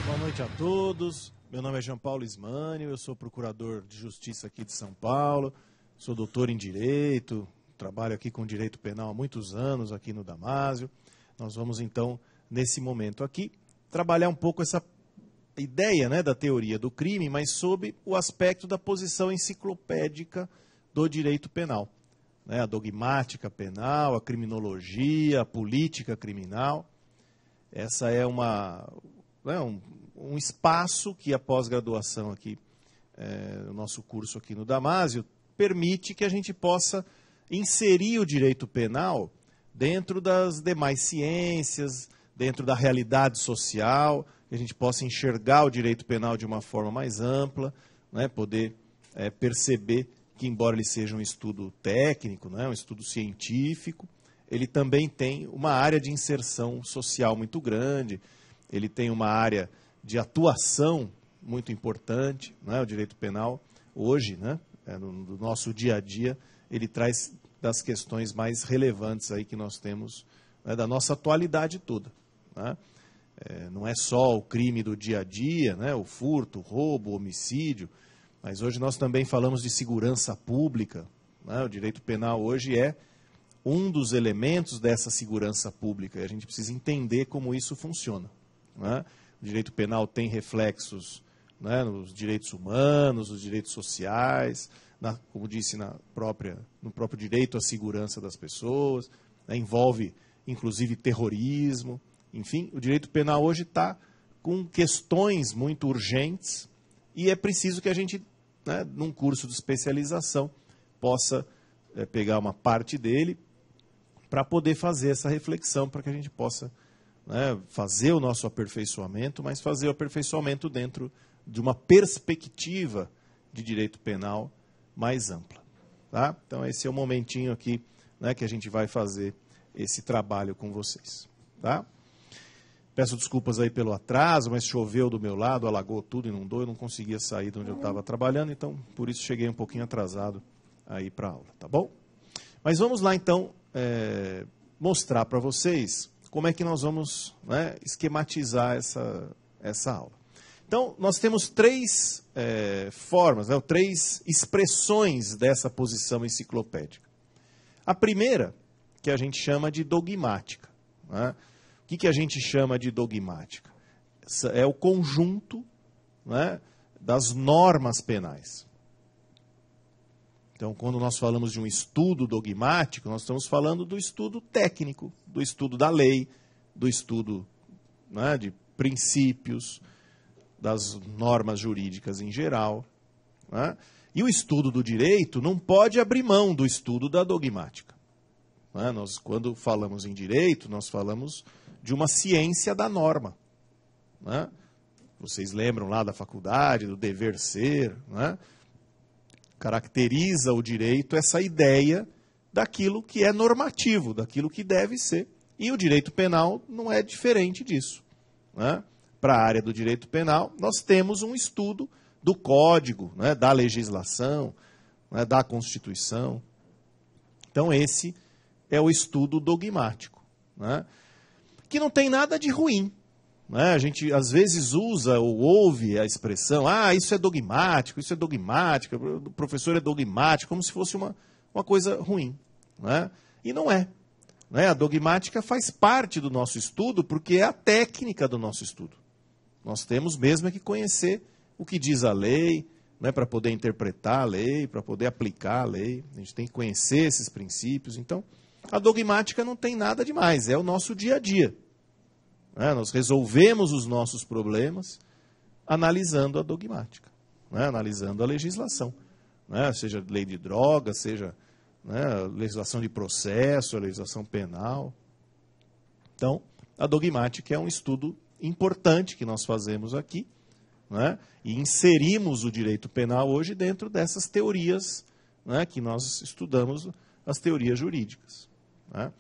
Boa noite a todos. Meu nome é Jean Paulo Ismânio, eu sou procurador de justiça aqui de São Paulo, sou doutor em Direito, trabalho aqui com Direito Penal há muitos anos aqui no Damásio. Nós vamos então, nesse momento aqui, trabalhar um pouco essa ideia, né, da teoria do crime, mas sob o aspecto da posição enciclopédica do direito penal. Né, a dogmática penal, a criminologia, a política criminal. Essa é um espaço que a pós-graduação aqui, o nosso curso aqui no Damásio, permite que a gente possa inserir o direito penal dentro das demais ciências, dentro da realidade social, que a gente possa enxergar o direito penal de uma forma mais ampla, né, poder perceber que, embora ele seja um estudo técnico, né, um estudo científico, ele também tem uma área de inserção social muito grande, ele tem uma área de atuação muito importante, né? O direito penal hoje, né, no nosso dia a dia, ele traz das questões mais relevantes aí que nós temos, né, da nossa atualidade toda. Né? Não é só o crime do dia a dia, né, o furto, o roubo, o homicídio, mas hoje nós também falamos de segurança pública. Né? O direito penal hoje é um dos elementos dessa segurança pública e a gente precisa entender como isso funciona. Né? O direito penal tem reflexos, né, nos direitos humanos, nos direitos sociais, como disse no próprio direito à segurança das pessoas, né, envolve inclusive terrorismo. Enfim, o direito penal hoje está com questões muito urgentes e é preciso que a gente, né, num curso de especialização, possa pegar uma parte dele para poder fazer essa reflexão, para que a gente possa, né, fazer o nosso aperfeiçoamento, mas fazer o aperfeiçoamento dentro de uma perspectiva de direito penal mais ampla. Tá? Então, esse é o momentinho aqui, né, que a gente vai fazer esse trabalho com vocês. Tá? Peço desculpas aí pelo atraso, mas choveu do meu lado, alagou tudo, inundou, eu não conseguia sair de onde eu estava trabalhando, então, por isso, cheguei um pouquinho atrasado aí para a aula, tá bom? Mas vamos lá, então, mostrar para vocês como é que nós vamos, né, esquematizar essa aula. Então, nós temos três formas, né, três expressões dessa posição enciclopédica. A primeira, que a gente chama de dogmática. Né? O que a gente chama de dogmática? É o conjunto, né, das normas penais. Então, quando nós falamos de um estudo dogmático, nós estamos falando do estudo técnico, do estudo da lei, do estudo, né, de princípios, das normas jurídicas em geral. Né? E o estudo do direito não pode abrir mão do estudo da dogmática. Né? Nós, quando falamos em direito, nós falamos de uma ciência da norma. Né? Vocês lembram lá da faculdade, do dever ser, né? Caracteriza o direito essa ideia daquilo que é normativo, daquilo que deve ser. E o direito penal não é diferente disso. Né? Para a área do direito penal, nós temos um estudo do código, né, da legislação, né, da Constituição. Então, esse é o estudo dogmático, né, que não tem nada de ruim. Né? A gente, às vezes, usa ou ouve a expressão, isso é dogmático, o professor é dogmático, como se fosse uma coisa ruim. Né? E não é. Né? A dogmática faz parte do nosso estudo, porque é a técnica do nosso estudo. Nós temos mesmo que conhecer o que diz a lei, né, para poder interpretar a lei, para poder aplicar a lei. A gente tem que conhecer esses princípios. Então, a dogmática não tem nada demais, é o nosso dia a dia. Nós resolvemos os nossos problemas analisando a dogmática, né? Analisando a legislação, né? Seja lei de drogas, seja, né, legislação de processo, a legislação penal. Então, a dogmática é um estudo importante que nós fazemos aqui, né? E inserimos o direito penal hoje dentro dessas teorias, né, que nós estudamos, as teorias jurídicas. Né?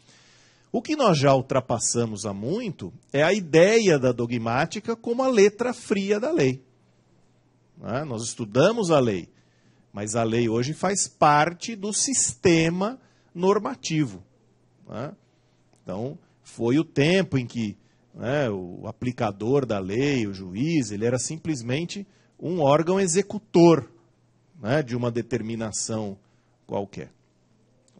O que nós já ultrapassamos há muito é a ideia da dogmática como a letra fria da lei. né? Nós estudamos a lei, mas a lei hoje faz parte do sistema normativo, né? Então, foi o tempo em que, né, o aplicador da lei, o juiz, ele era simplesmente um órgão executor, né, de uma determinação qualquer.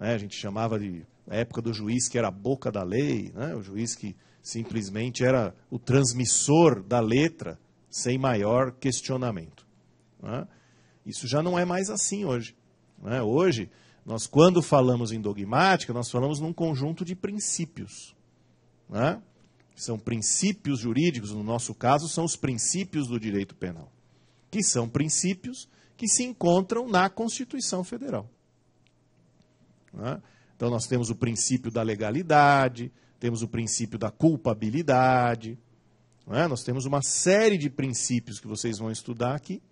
A gente chamava de, na época do juiz, que era a boca da lei, né, o juiz que simplesmente era o transmissor da letra, sem maior questionamento, né? Isso já não é mais assim hoje, né? Hoje, nós, quando falamos em dogmática, nós falamos num conjunto de princípios, né? São princípios jurídicos, no nosso caso, são os princípios do direito penal, que são princípios que se encontram na Constituição Federal, né? Então nós temos o princípio da legalidade, temos o princípio da culpabilidade, né? Nós temos uma série de princípios que vocês vão estudar aqui,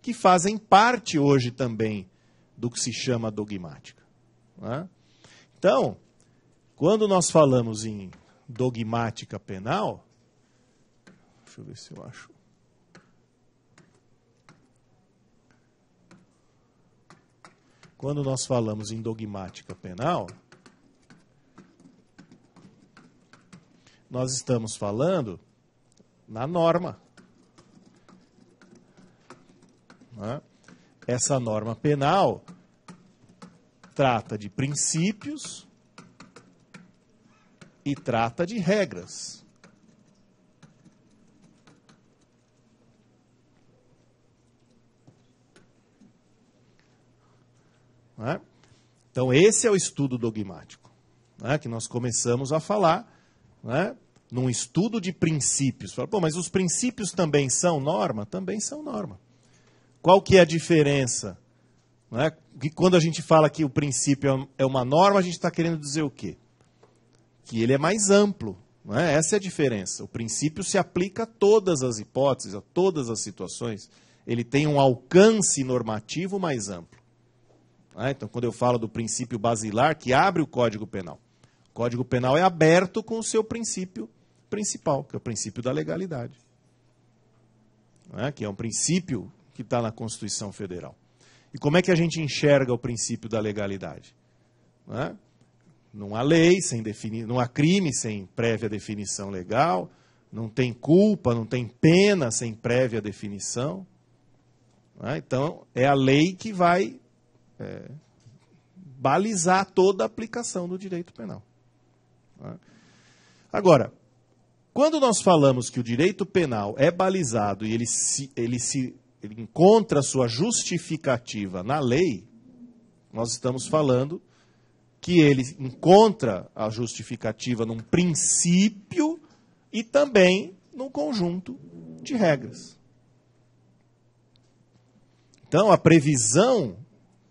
que fazem parte hoje também do que se chama dogmática, né? Então, quando nós falamos em dogmática penal, deixa eu ver se eu acho. Quando nós falamos em dogmática penal, nós estamos falando na norma, né? Essa norma penal trata de princípios e trata de regras. Né? Então, esse é o estudo dogmático, né, que nós começamos a falar, né, num estudo de princípios. Fala, pô, mas os princípios também são norma? Também são norma. Qual que é a diferença? Né? Que quando a gente fala que o princípio é uma norma, a gente está querendo dizer o quê? Que ele é mais amplo, não é? Essa é a diferença. O princípio se aplica a todas as hipóteses, a todas as situações. Ele tem um alcance normativo mais amplo. Então, quando eu falo do princípio basilar, que abre o Código Penal, o Código Penal é aberto com o seu princípio principal, que é o princípio da legalidade, que é um princípio que está na Constituição Federal. E como é que a gente enxerga o princípio da legalidade? Não há lei, não há crime sem prévia definição legal, não tem culpa, não tem pena sem prévia definição. Então, é a lei que vai balizar toda a aplicação do direito penal. Agora, quando nós falamos que o direito penal é balizado e ele encontra sua justificativa na lei, nós estamos falando que ele encontra a justificativa num princípio e também num conjunto de regras. Então, a previsão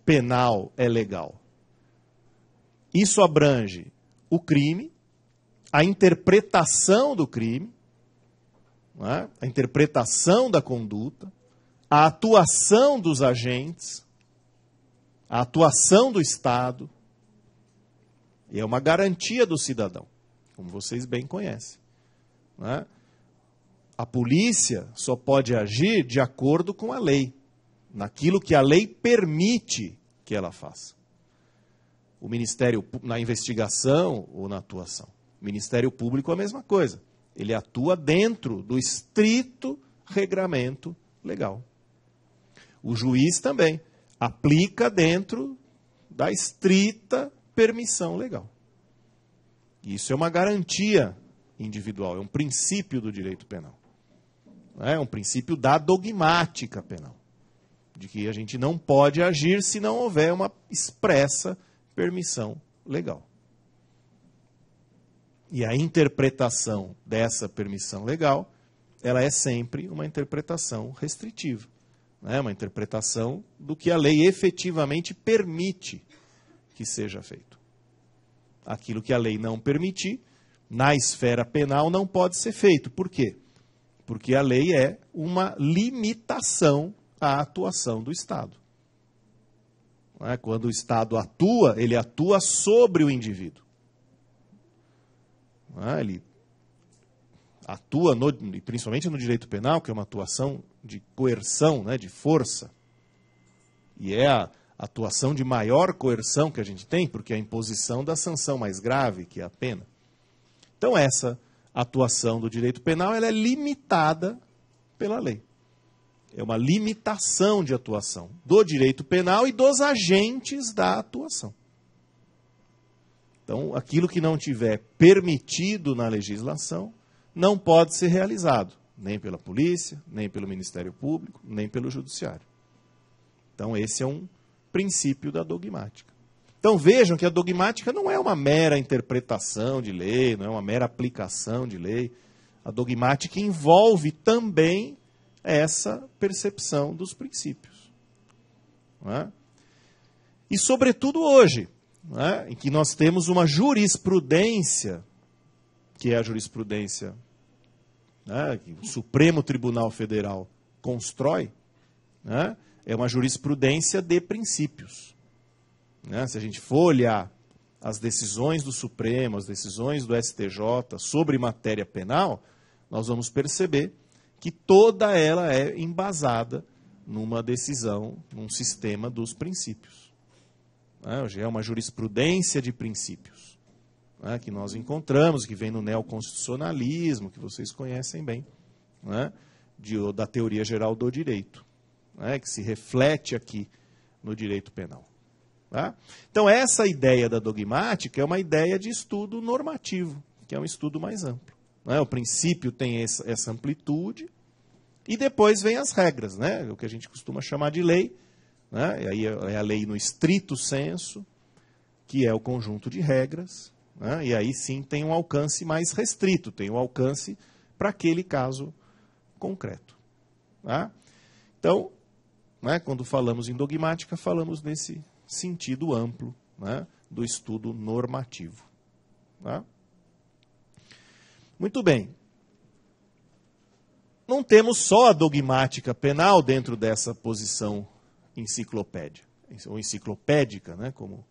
penal é legal. Isso abrange o crime, a interpretação do crime, a interpretação da conduta, a atuação dos agentes, a atuação do Estado, e é uma garantia do cidadão, como vocês bem conhecem. A polícia só pode agir de acordo com a lei, naquilo que a lei permite que ela faça. O Ministério, na investigação ou na atuação. O Ministério Público é a mesma coisa. Ele atua dentro do estrito regramento legal. O juiz também aplica dentro da estrita permissão legal. Isso é uma garantia individual, é um princípio do direito penal. É um princípio da dogmática penal, de que a gente não pode agir se não houver uma expressa permissão legal. E a interpretação dessa permissão legal, ela é sempre uma interpretação restritiva. Uma interpretação do que a lei efetivamente permite que seja feito. Aquilo que a lei não permitir, na esfera penal, não pode ser feito. Por quê? Porque a lei é uma limitação à atuação do Estado. Quando o Estado atua, ele atua sobre o indivíduo. Ele atua, principalmente no direito penal, que é uma atuação de coerção, né, de força, e é a atuação de maior coerção que a gente tem, porque é a imposição da sanção mais grave, que é a pena. Então essa atuação do direito penal ela é limitada pela lei. É uma limitação de atuação do direito penal e dos agentes da atuação. Então, aquilo que não tiver permitido na legislação não pode ser realizado, nem pela polícia, nem pelo Ministério Público, nem pelo Judiciário. Então, esse é um princípio da dogmática. Então, vejam que a dogmática não é uma mera interpretação de lei, não é uma mera aplicação de lei. A dogmática envolve também essa percepção dos princípios. Não é? E, sobretudo, hoje, não é? Em que nós temos uma jurisprudência, que é a jurisprudência, né, que o Supremo Tribunal Federal constrói, né, é uma jurisprudência de princípios. Né? Se a gente for olhar as decisões do Supremo, as decisões do STJ sobre matéria penal, nós vamos perceber que toda ela é embasada numa decisão, num sistema dos princípios. Hoje é uma jurisprudência de princípios, né, que nós encontramos, que vem no neoconstitucionalismo, que vocês conhecem bem, né, da teoria geral do direito, né, que se reflete aqui no direito penal. Tá? Então, essa ideia da dogmática é uma ideia de estudo normativo, que é um estudo mais amplo. Né? O princípio tem essa amplitude, e depois vem as regras, né? O que a gente costuma chamar de lei, né? E aí é a lei no estrito senso, que é o conjunto de regras, né? E aí sim tem um alcance mais restrito, tem um alcance para aquele caso concreto. Tá? Então, né, quando falamos em dogmática, falamos nesse sentido amplo, né, do estudo normativo. Tá? Muito bem. Não temos só a dogmática penal dentro dessa posição enciclopédia, ou enciclopédica, né, como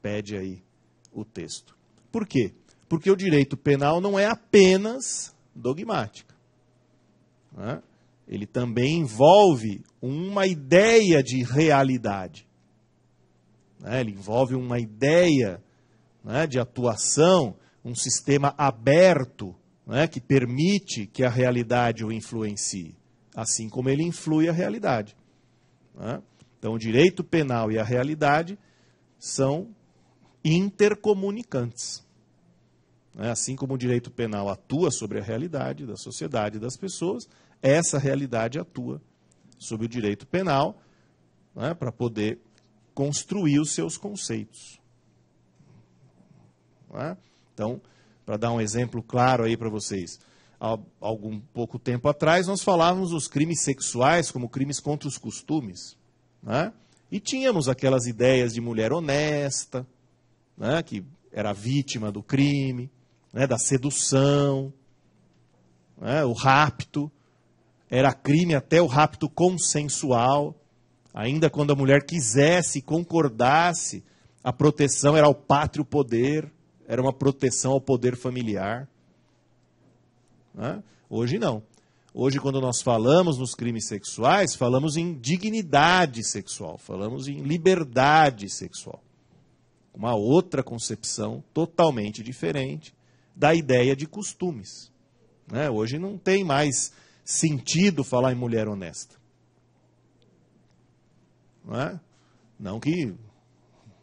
pede aí o texto. Por quê? Porque o direito penal não é apenas dogmática. Né? Ele também envolve uma ideia de realidade. Né? Ele envolve uma ideia, né, de atuação, um sistema aberto, né, que permite que a realidade o influencie, assim como ele influi a realidade. Né? Então, o direito penal e a realidade são intercomunicantes. Né? Assim como o direito penal atua sobre a realidade da sociedade e das pessoas, essa realidade atua sobre o direito penal, né, para poder construir os seus conceitos. Né? Então, para dar um exemplo claro aí para vocês, há algum pouco tempo atrás nós falávamos dos crimes sexuais como crimes contra os costumes, né? E tínhamos aquelas ideias de mulher honesta, né, que era vítima do crime, né, da sedução, né, o rapto, era crime até o rapto consensual, ainda quando a mulher quisesse, concordasse, a proteção era ao pátrio poder, era uma proteção ao poder familiar. Né? Hoje não. Hoje, quando nós falamos nos crimes sexuais, falamos em dignidade sexual, falamos em liberdade sexual. Uma outra concepção totalmente diferente da ideia de costumes. Né? Hoje não tem mais sentido falar em mulher honesta. Não é? Não que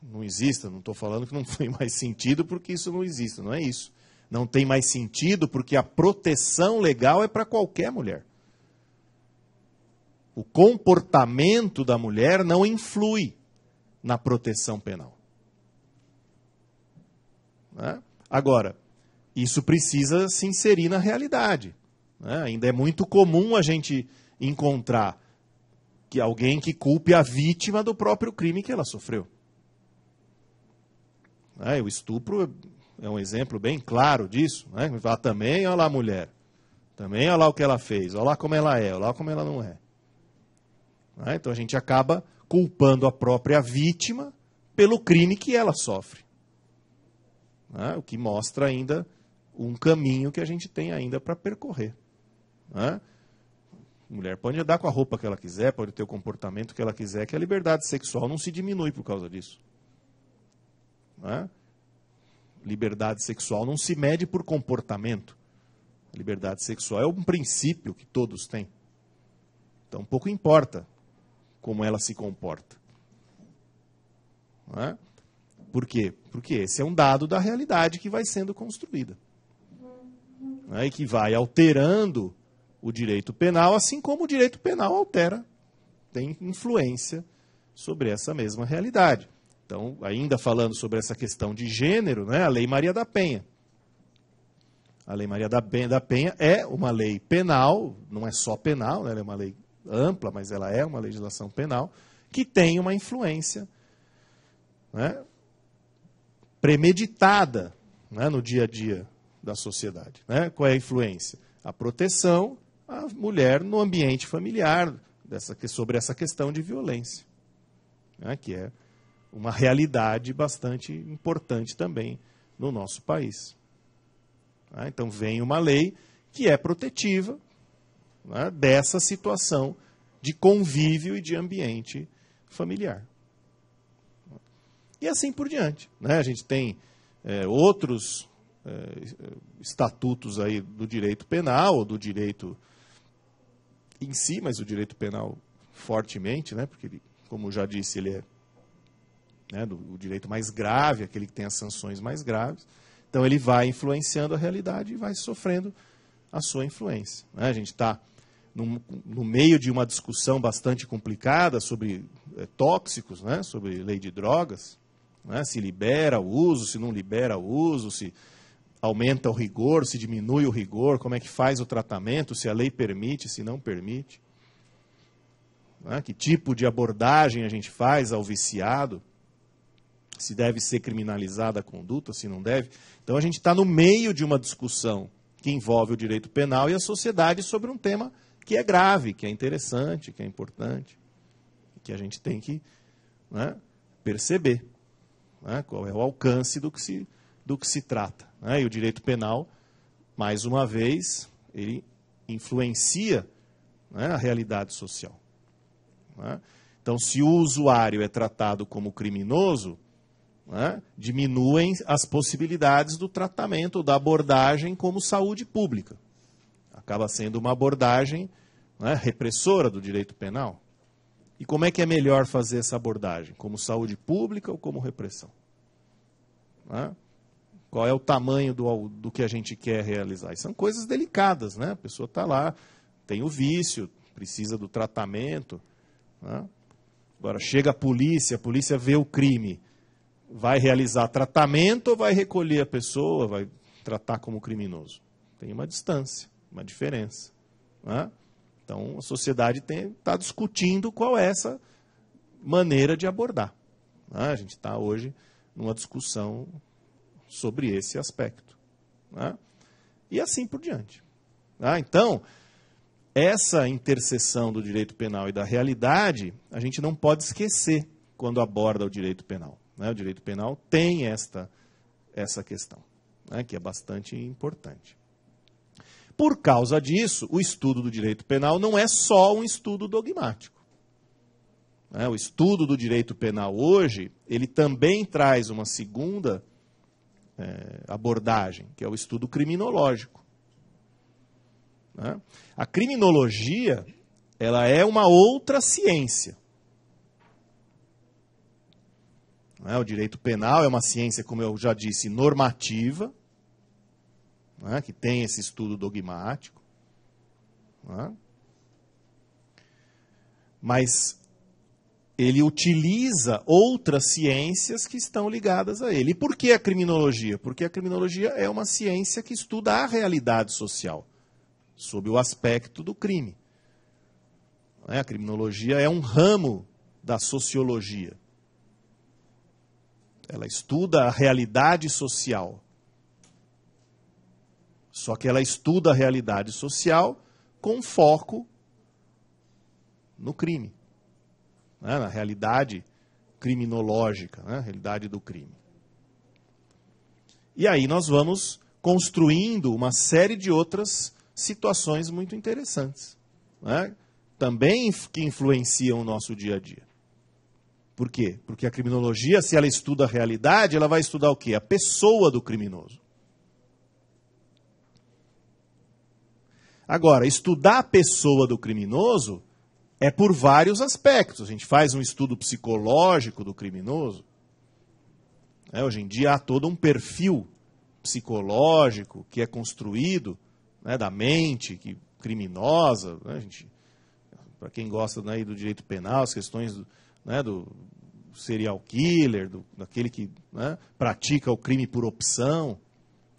não exista, não estou falando que não tem mais sentido porque isso não existe, não é isso. Não tem mais sentido porque a proteção legal é para qualquer mulher. O comportamento da mulher não influi na proteção penal. Né? Agora, isso precisa se inserir na realidade. Né? Ainda é muito comum a gente encontrar que alguém que culpe a vítima do próprio crime que ela sofreu. O estupro é um exemplo bem claro disso. Né? Fala, também, olha lá a mulher. Também, olha lá o que ela fez. Olha lá como ela é, olha lá como ela não é. Então a gente acaba culpando a própria vítima pelo crime que ela sofre. O que mostra ainda um caminho que a gente tem ainda para percorrer. A mulher pode andar com a roupa que ela quiser, pode ter o comportamento que ela quiser, que a liberdade sexual não se diminui por causa disso. Não é? Liberdade sexual não se mede por comportamento. A liberdade sexual é um princípio que todos têm. Então, pouco importa como ela se comporta. Não é? Por quê? Porque esse é um dado da realidade que vai sendo construída. Não é? E que vai alterando o direito penal, assim como o direito penal altera, tem influência sobre essa mesma realidade. Então, ainda falando sobre essa questão de gênero, né, a Lei Maria da Penha. A Lei Maria da Penha é uma lei penal, não é só penal, né, ela é uma lei ampla, mas ela é uma legislação penal, que tem uma influência, né, premeditada, né, no dia a dia da sociedade. Né? Qual é a influência? A proteção à mulher no ambiente familiar, sobre essa questão de violência, né, que é uma realidade bastante importante também no nosso país. Né? Então vem uma lei que é protetiva, né, dessa situação de convívio e de ambiente familiar. E assim por diante. Né? A gente tem outros estatutos aí do direito penal, ou do direito em si, mas o direito penal fortemente, né? Porque, como já disse, ele é, né, o direito mais grave, aquele que tem as sanções mais graves. Então ele vai influenciando a realidade e vai sofrendo a sua influência. Né? A gente está no meio de uma discussão bastante complicada sobre tóxicos, né? Sobre lei de drogas, né? Se libera o uso, se não libera o uso, se aumenta o rigor, se diminui o rigor, como é que faz o tratamento, se a lei permite, se não permite. Né? Que tipo de abordagem a gente faz ao viciado, se deve ser criminalizada a conduta, se não deve. Então a gente está no meio de uma discussão que envolve o direito penal e a sociedade sobre um tema que é grave, que é interessante, que é importante, que a gente tem que, né, perceber, né, qual é o alcance do que se trata. Né? E o direito penal, mais uma vez, ele influencia, né, a realidade social. Né? Então, se o usuário é tratado como criminoso, né, diminuem as possibilidades do tratamento, da abordagem como saúde pública. Acaba sendo uma abordagem, né, repressora do direito penal. E como é que é melhor fazer essa abordagem? Como saúde pública ou como repressão? Né? Qual é o tamanho do que a gente quer realizar? E são coisas delicadas, né? A pessoa está lá, tem o vício, precisa do tratamento. Né? Agora, chega a polícia vê o crime, vai realizar tratamento ou vai recolher a pessoa, vai tratar como criminoso? Tem uma distância, uma diferença. Né? Então, a sociedade está discutindo qual é essa maneira de abordar. Né? A gente está hoje numa discussão sobre esse aspecto. Né? E assim por diante. Né? Então, essa interseção do direito penal e da realidade, a gente não pode esquecer quando aborda o direito penal. Né? O direito penal tem essa questão, né, que é bastante importante. Por causa disso, o estudo do direito penal não é só um estudo dogmático. Né? O estudo do direito penal hoje, ele também traz uma segunda abordagem, que é o estudo criminológico. Né? A criminologia, ela é uma outra ciência. O direito penal é uma ciência, como eu já disse, normativa, né, que tem esse estudo dogmático. Né, mas ele utiliza outras ciências que estão ligadas a ele. E por que a criminologia? Porque a criminologia é uma ciência que estuda a realidade social, sob o aspecto do crime. A criminologia é um ramo da sociologia. Ela estuda a realidade social. Só que ela estuda a realidade social com foco no crime, né? Na realidade criminológica, né? Na realidade do crime. E aí nós vamos construindo uma série de outras situações muito interessantes. né, também que influenciam o nosso dia a dia. Por quê? Porque a criminologia, se ela estuda a realidade, ela vai estudar o quê? A pessoa do criminoso. Agora, estudar a pessoa do criminoso é por vários aspectos. A gente faz um estudo psicológico do criminoso. Hoje em dia há todo um perfil psicológico que é construído, né, da mente criminosa. Né, para quem gosta, né, do direito penal, as questões do serial killer, daquele que, né, pratica o crime por opção,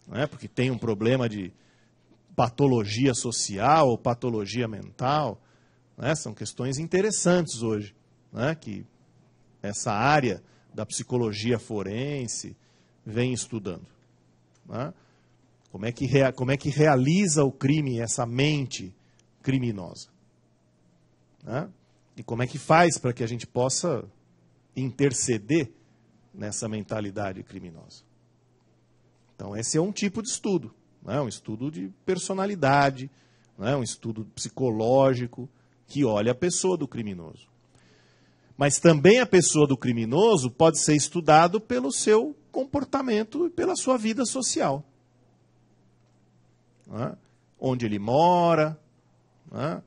né, porque tem um problema de patologia social ou patologia mental. Né, são questões interessantes hoje, né, que essa área da psicologia forense vem estudando. Né? Como é que realiza o crime essa mente criminosa? Né? E como é que faz para que a gente possa interceder nessa mentalidade criminosa? Então, esse é um tipo de estudo. Né? Um estudo de personalidade, né? Um estudo psicológico que olha a pessoa do criminoso. Mas também a pessoa do criminoso pode ser estudado pelo seu comportamento e pela sua vida social. Né? Onde ele mora, né?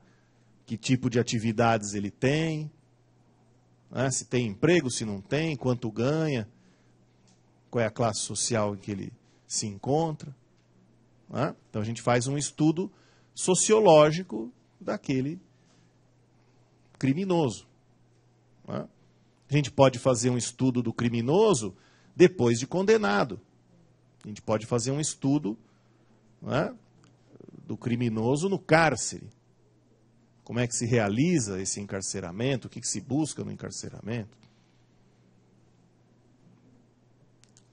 Que tipo de atividades ele tem, né? Se tem emprego, se não tem, quanto ganha, qual é a classe social em que ele se encontra. Né? Então a gente faz um estudo sociológico daquele criminoso. Né? A gente pode fazer um estudo do criminoso depois de condenado. A gente pode fazer um estudo, né, do criminoso no cárcere. Como é que se realiza esse encarceramento? O que se busca no encarceramento?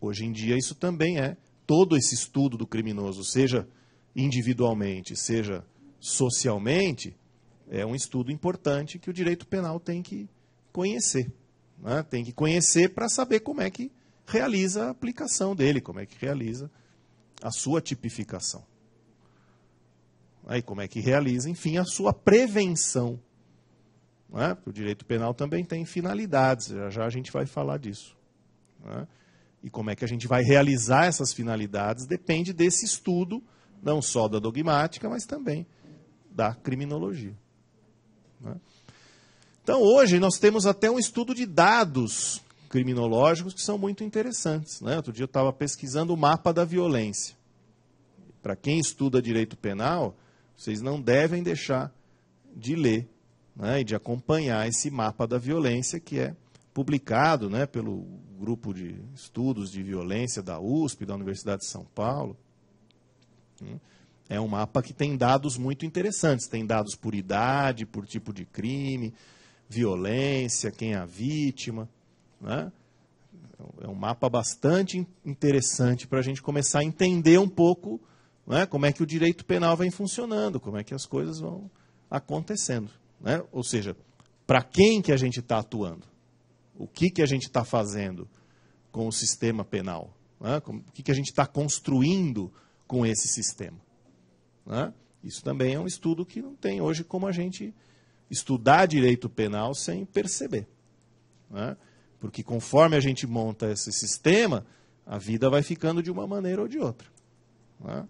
Hoje em dia isso também é todo esse estudo do criminoso, seja individualmente, seja socialmente, é um estudo importante que o direito penal tem que conhecer. Né? Tem que conhecer para saber como é que realiza a aplicação dele, como é que realiza a sua tipificação. E como é que realiza, enfim, a sua prevenção. Né? Porque o direito penal também tem finalidades, já já a gente vai falar disso. Né? E como é que a gente vai realizar essas finalidades depende desse estudo, não só da dogmática, mas também da criminologia. Né? Então, hoje, nós temos até um estudo de dados criminológicos que são muito interessantes. Né? Outro dia eu estava pesquisando o mapa da violência. Para quem estuda direito penal, vocês não devem deixar de ler, né, e de acompanhar esse mapa da violência que é publicado, né, pelo grupo de estudos de violência da USP, da Universidade de São Paulo. É um mapa que tem dados muito interessantes. Tem dados por idade, por tipo de crime, violência, quem é a vítima. Né? É um mapa bastante interessante para a gente começar a entender um pouco, né, como é que o direito penal vem funcionando, como é que as coisas vão acontecendo. Né? Ou seja, para quem que a gente está atuando? O que a gente está fazendo com o sistema penal? Né? O que a gente está construindo com esse sistema? Né? Isso também é um estudo que não tem hoje como a gente estudar direito penal sem perceber. Né? Porque conforme a gente monta esse sistema, a vida vai ficando de uma maneira ou de outra. Né?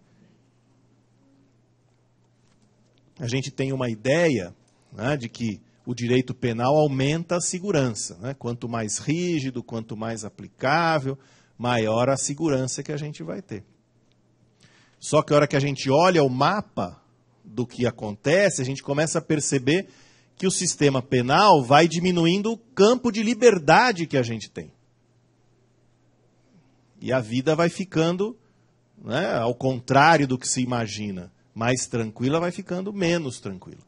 A gente tem uma ideia, né, de que o direito penal aumenta a segurança. Né? Quanto mais rígido, quanto mais aplicável, maior a segurança que a gente vai ter. Só que a hora que a gente olha o mapa do que acontece, a gente começa a perceber que o sistema penal vai diminuindo o campo de liberdade que a gente tem. E a vida vai ficando, né, ao contrário do que se imagina, mais tranquila, vai ficando menos tranquila.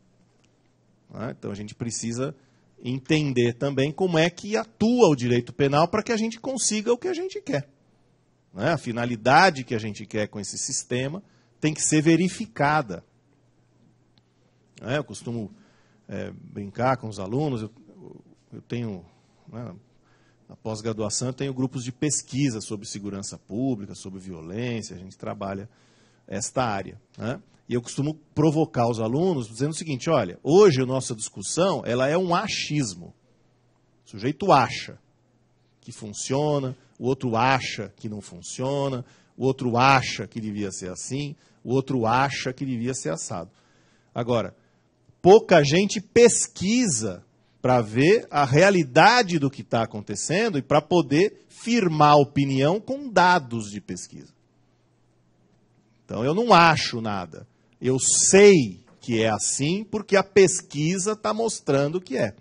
Né? Então a gente precisa entender também como é que atua o direito penal para que a gente consiga o que a gente quer. Né? A finalidade que a gente quer com esse sistema tem que ser verificada. Eu costumo brincar com os alunos, eu tenho, né, na pós-graduação, eu tenho grupos de pesquisa sobre segurança pública, sobre violência, a gente trabalha esta área, né? E eu costumo provocar os alunos dizendo o seguinte, olha, hoje a nossa discussão ela é um achismo. O sujeito acha que funciona, o outro acha que não funciona, o outro acha que devia ser assim, o outro acha que devia ser assado. Agora, pouca gente pesquisa para ver a realidade do que está acontecendo e para poder firmar a opinião com dados de pesquisa. Então, eu não acho nada. Eu sei que é assim porque a pesquisa está mostrando que é.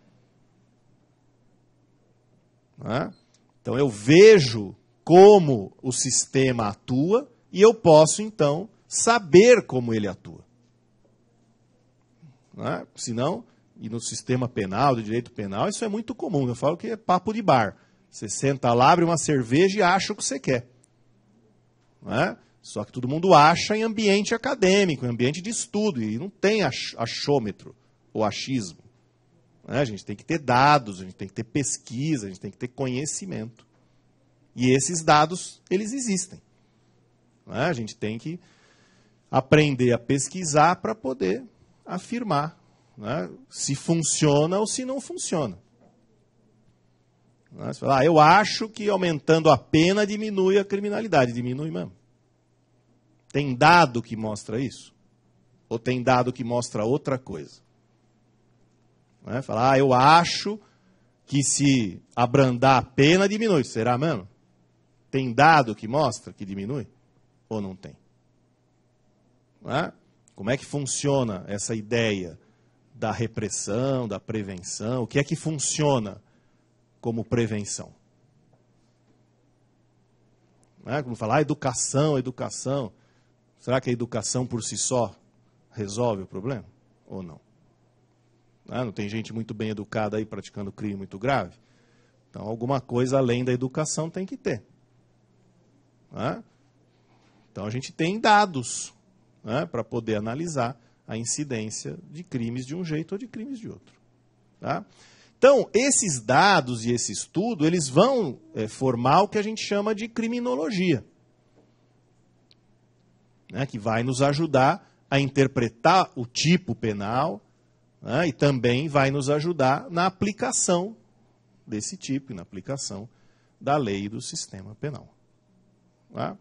Não é? Então, eu vejo como o sistema atua e eu posso, então, saber como ele atua. Não é? Senão, e no sistema penal, do direito penal, isso é muito comum. Eu falo que é papo de bar. Você senta lá, abre uma cerveja e acha o que você quer. Não é? Só que todo mundo acha em ambiente acadêmico, em ambiente de estudo, e não tem achômetro ou achismo. Não é? A gente tem que ter dados, a gente tem que ter pesquisa, a gente tem que ter conhecimento. E esses dados, eles existem. Não é? A gente tem que aprender a pesquisar para poder afirmar, né, se funciona ou se não funciona. Você fala, eu acho que aumentando a pena diminui a criminalidade. Diminui mesmo. Tem dado que mostra isso? Ou tem dado que mostra outra coisa? Fala, eu acho que se abrandar a pena diminui. Será mesmo? Tem dado que mostra que diminui? Ou não tem? Não é? Como é que funciona essa ideia da repressão, da prevenção? O que é que funciona como prevenção? Não é? Como falar, educação, educação. Será que a educação por si só resolve o problema? Ou não? Não tem gente muito bem educada aí praticando crime muito grave? Então, alguma coisa além da educação tem que ter. Então, a gente tem dados, né, para poder analisar a incidência de crimes de um jeito ou de crimes de outro. Tá? Então, esses dados e esse estudo, eles vão formar o que a gente chama de criminologia, né, que vai nos ajudar a interpretar o tipo penal, né, e também vai nos ajudar na aplicação desse tipo, e na aplicação da lei e do sistema penal. Tá?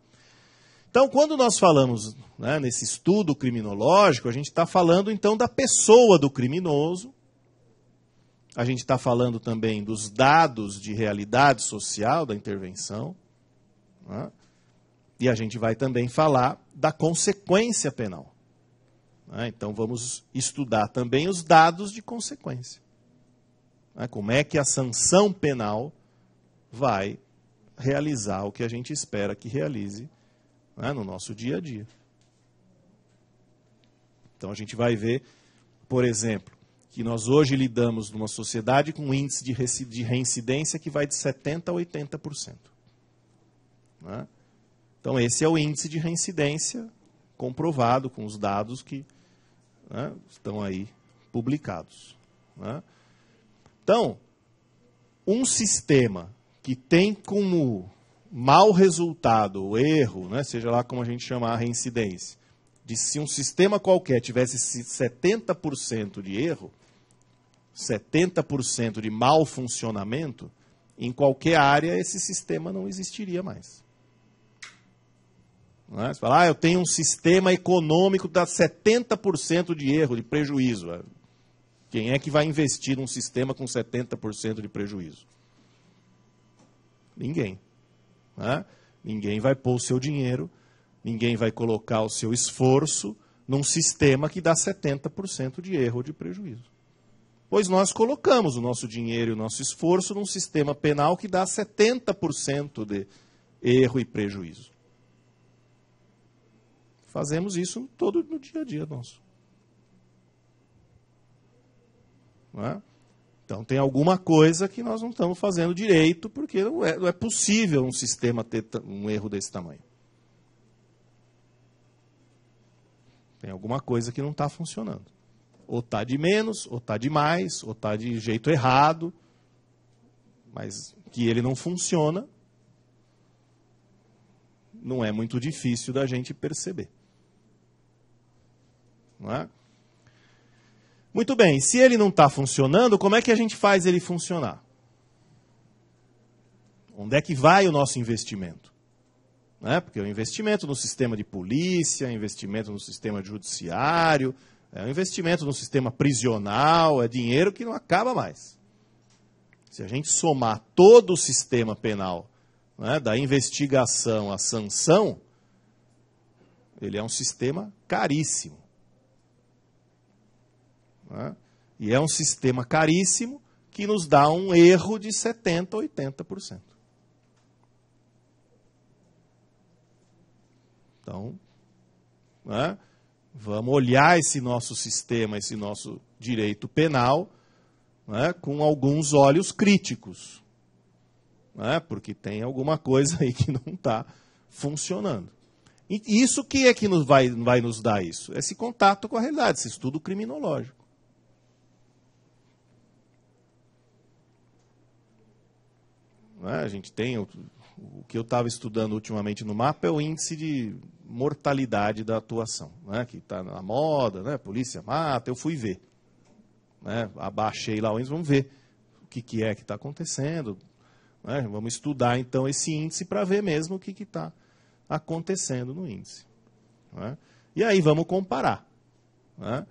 Então, quando nós falamos, né, nesse estudo criminológico, a gente está falando, então, da pessoa do criminoso, a gente está falando também dos dados de realidade social da intervenção, né, e a gente vai também falar da consequência penal. Né, então, vamos estudar também os dados de consequência. Né, como é que a sanção penal vai realizar o que a gente espera que realize, né, no nosso dia a dia. Então a gente vai ver, por exemplo, que nós hoje lidamos numa sociedade com um índice de reincidência que vai de 70% a 80%. Né? Então esse é o índice de reincidência comprovado com os dados que, né, estão aí publicados. Né? Então, um sistema que tem como mau resultado, o erro, né, seja lá como a gente chama a reincidência, de se um sistema qualquer tivesse 70% de erro, 70% de mau funcionamento, em qualquer área esse sistema não existiria mais. Não é? Você fala, eu tenho um sistema econômico que dá 70% de erro, de prejuízo. Quem é que vai investir num sistema com 70% de prejuízo? Ninguém. Né? Ninguém vai pôr o seu dinheiro, ninguém vai colocar o seu esforço num sistema que dá 70% de erro ou de prejuízo. Pois nós colocamos o nosso dinheiro e o nosso esforço num sistema penal que dá 70% de erro e prejuízo. Fazemos isso todo no dia a dia nosso. Não é? Então tem alguma coisa que nós não estamos fazendo direito, porque não é possível um sistema ter um erro desse tamanho. Tem alguma coisa que não está funcionando. Ou está de menos, ou está de mais, ou está de jeito errado, mas que ele não funciona, não é muito difícil da gente perceber. Não é? Muito bem, se ele não está funcionando, como é que a gente faz ele funcionar? Onde é que vai o nosso investimento? Né? Porque o investimento no sistema de polícia, investimento no sistema judiciário, é um investimento no sistema prisional, é dinheiro que não acaba mais. Se a gente somar todo o sistema penal, né, da investigação à sanção, ele é um sistema caríssimo. Né? E é um sistema caríssimo que nos dá um erro de 70%, 80%. Então, né, vamos olhar esse nosso sistema, esse nosso direito penal, né, com alguns olhos críticos. Né, porque tem alguma coisa aí que não está funcionando. E isso que é que vai nos dar isso? Esse contato com a realidade, esse estudo criminológico. Né, a gente tem o que eu estava estudando ultimamente no mapa é o índice de mortalidade da atuação, né, que está na moda, né, polícia mata, eu fui ver. Né, abaixei lá o índice, vamos ver o que é que está acontecendo. Né, vamos estudar então esse índice para ver mesmo o que está acontecendo no índice. Né, e aí vamos comparar. Né,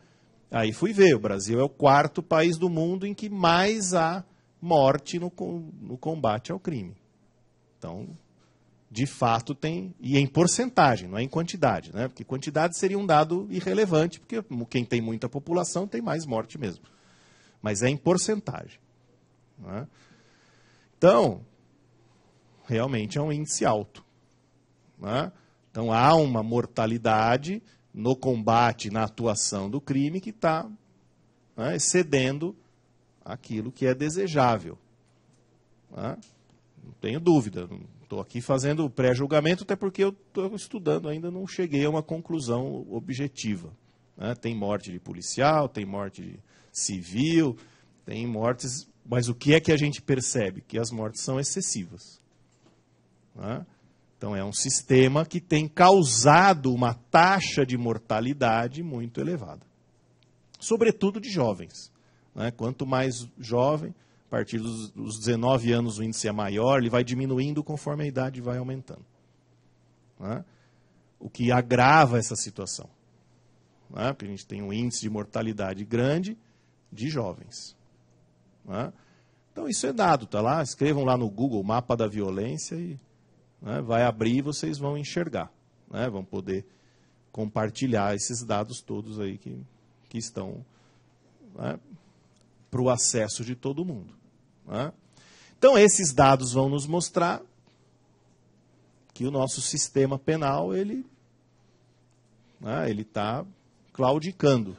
aí fui ver, o Brasil é o 4º país do mundo em que mais há morte no combate ao crime. Então, de fato tem, e em porcentagem, não é em quantidade, né? Porque quantidade seria um dado irrelevante, porque quem tem muita população tem mais morte mesmo. Mas é em porcentagem. Né? Então, realmente é um índice alto. Né? Então há uma mortalidade no combate, na atuação do crime que está, né, excedendo aquilo que é desejável. Né? Não tenho dúvida. Estou aqui fazendo pré-julgamento, até porque eu estou estudando ainda, não cheguei a uma conclusão objetiva. Né? Tem morte de policial, tem morte de civil, tem mortes, mas o que é que a gente percebe? Que as mortes são excessivas. Né? Então é um sistema que tem causado uma taxa de mortalidade muito elevada. Sobretudo de jovens. Né? Quanto mais jovem, a partir dos 19 anos o índice é maior, ele vai diminuindo conforme a idade vai aumentando. Né? O que agrava essa situação. Né? Porque a gente tem um índice de mortalidade grande de jovens. Né? Então isso é dado, tá lá, escrevam lá no Google, mapa da violência, e né, vai abrir e vocês vão enxergar. Né? Vão poder compartilhar esses dados todos aí que estão, né, para o acesso de todo mundo. Né? Então, esses dados vão nos mostrar que o nosso sistema penal ele está claudicando.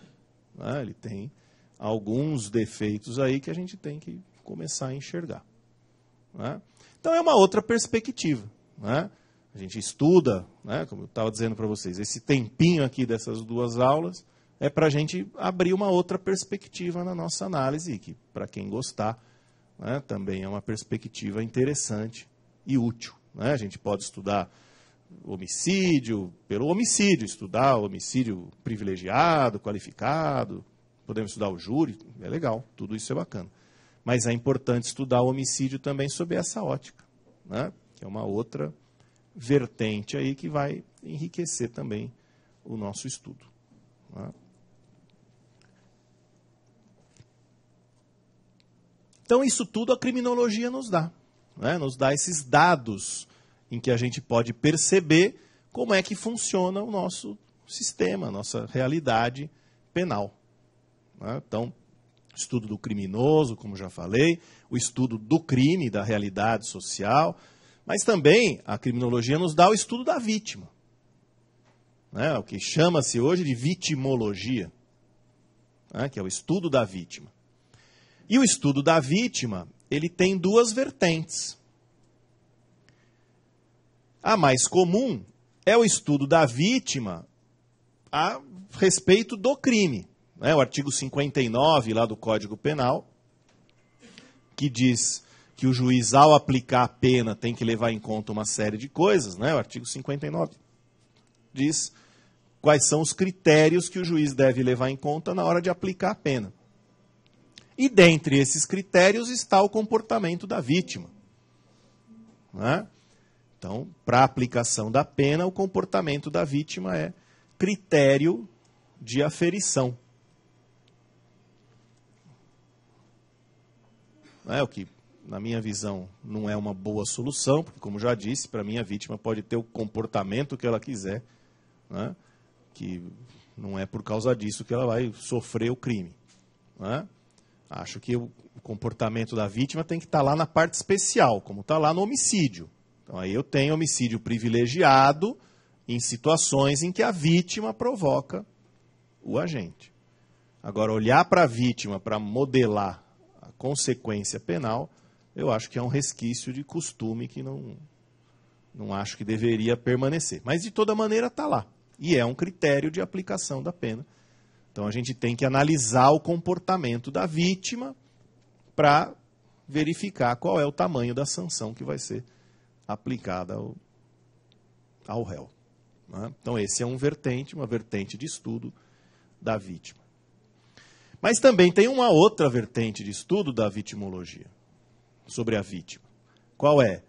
Né? Ele tem alguns defeitos aí que a gente tem que começar a enxergar. Né? Então, é uma outra perspectiva. Né? A gente estuda, né, como eu estava dizendo para vocês, esse tempinho aqui dessas 2 aulas é para a gente abrir uma outra perspectiva na nossa análise, que, para quem gostar, né, também é uma perspectiva interessante e útil. Né? A gente pode estudar homicídio, pelo homicídio, estudar o homicídio privilegiado, qualificado, podemos estudar o júri, é legal, tudo isso é bacana. Mas é importante estudar o homicídio também sob essa ótica, né? Que é uma outra vertente aí que vai enriquecer também o nosso estudo. Né? Então, isso tudo a criminologia nos dá. Né? Nos dá esses dados em que a gente pode perceber como é que funciona o nosso sistema, a nossa realidade penal. Né? Então, o estudo do criminoso, como já falei, o estudo do crime, da realidade social, mas também a criminologia nos dá o estudo da vítima. Né? O que chama-se hoje de vitimologia, né? Que é o estudo da vítima. E o estudo da vítima, ele tem 2 vertentes. A mais comum é o estudo da vítima a respeito do crime. Né? O artigo 59 lá do Código Penal, que diz que o juiz, ao aplicar a pena, tem que levar em conta uma série de coisas. Né? O artigo 59 diz quais são os critérios que o juiz deve levar em conta na hora de aplicar a pena. E dentre esses critérios está o comportamento da vítima. Né? Então, para a aplicação da pena, o comportamento da vítima é critério de aferição. O que, na minha visão, não é uma boa solução, porque, como já disse, para mim a vítima pode ter o comportamento que ela quiser, né? Que não é por causa disso que ela vai sofrer o crime. Né? Acho que o comportamento da vítima tem que estar lá na parte especial, como está lá no homicídio. Então aí eu tenho homicídio privilegiado em situações em que a vítima provoca o agente. Agora, olhar para a vítima para modelar a consequência penal, eu acho que é um resquício de costume que não acho que deveria permanecer. Mas, de toda maneira, está lá. E é um critério de aplicação da pena. Então, a gente tem que analisar o comportamento da vítima para verificar qual é o tamanho da sanção que vai ser aplicada ao réu. Né? Então, esse é uma vertente de estudo da vítima. Mas também tem uma outra vertente de estudo da vitimologia, sobre a vítima. Qual é?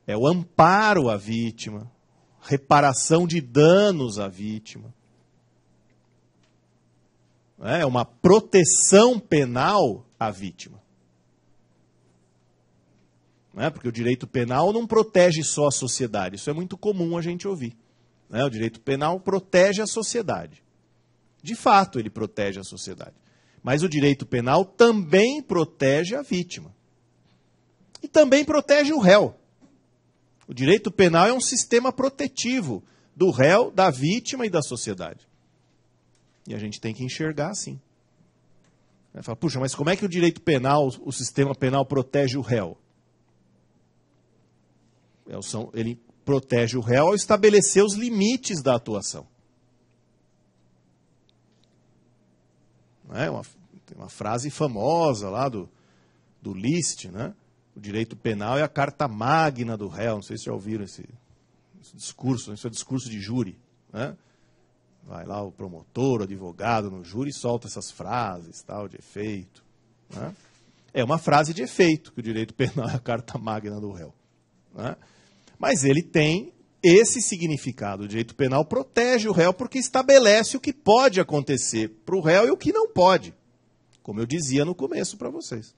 É o amparo à vítima, reparação de danos à vítima. É uma proteção penal à vítima. Porque o direito penal não protege só a sociedade. Isso é muito comum a gente ouvir. O direito penal protege a sociedade. De fato, ele protege a sociedade. Mas o direito penal também protege a vítima. E também protege o réu. O direito penal é um sistema protetivo do réu, da vítima e da sociedade. E a gente tem que enxergar assim. Fala, puxa, mas como é que o direito penal, o sistema penal protege o réu? Ele protege o réu ao estabelecer os limites da atuação. Tem uma frase famosa lá do List, né? O direito penal é a carta magna do réu. Não sei se já ouviram esse discurso, esse é discurso de júri. Né? Vai lá o promotor, o advogado no júri e solta essas frases, tal, de efeito. Né? É uma frase de efeito, que o direito penal é a carta magna do réu. Né? Mas ele tem esse significado. O direito penal protege o réu porque estabelece o que pode acontecer para o réu e o que não pode. Como eu dizia no começo para vocês.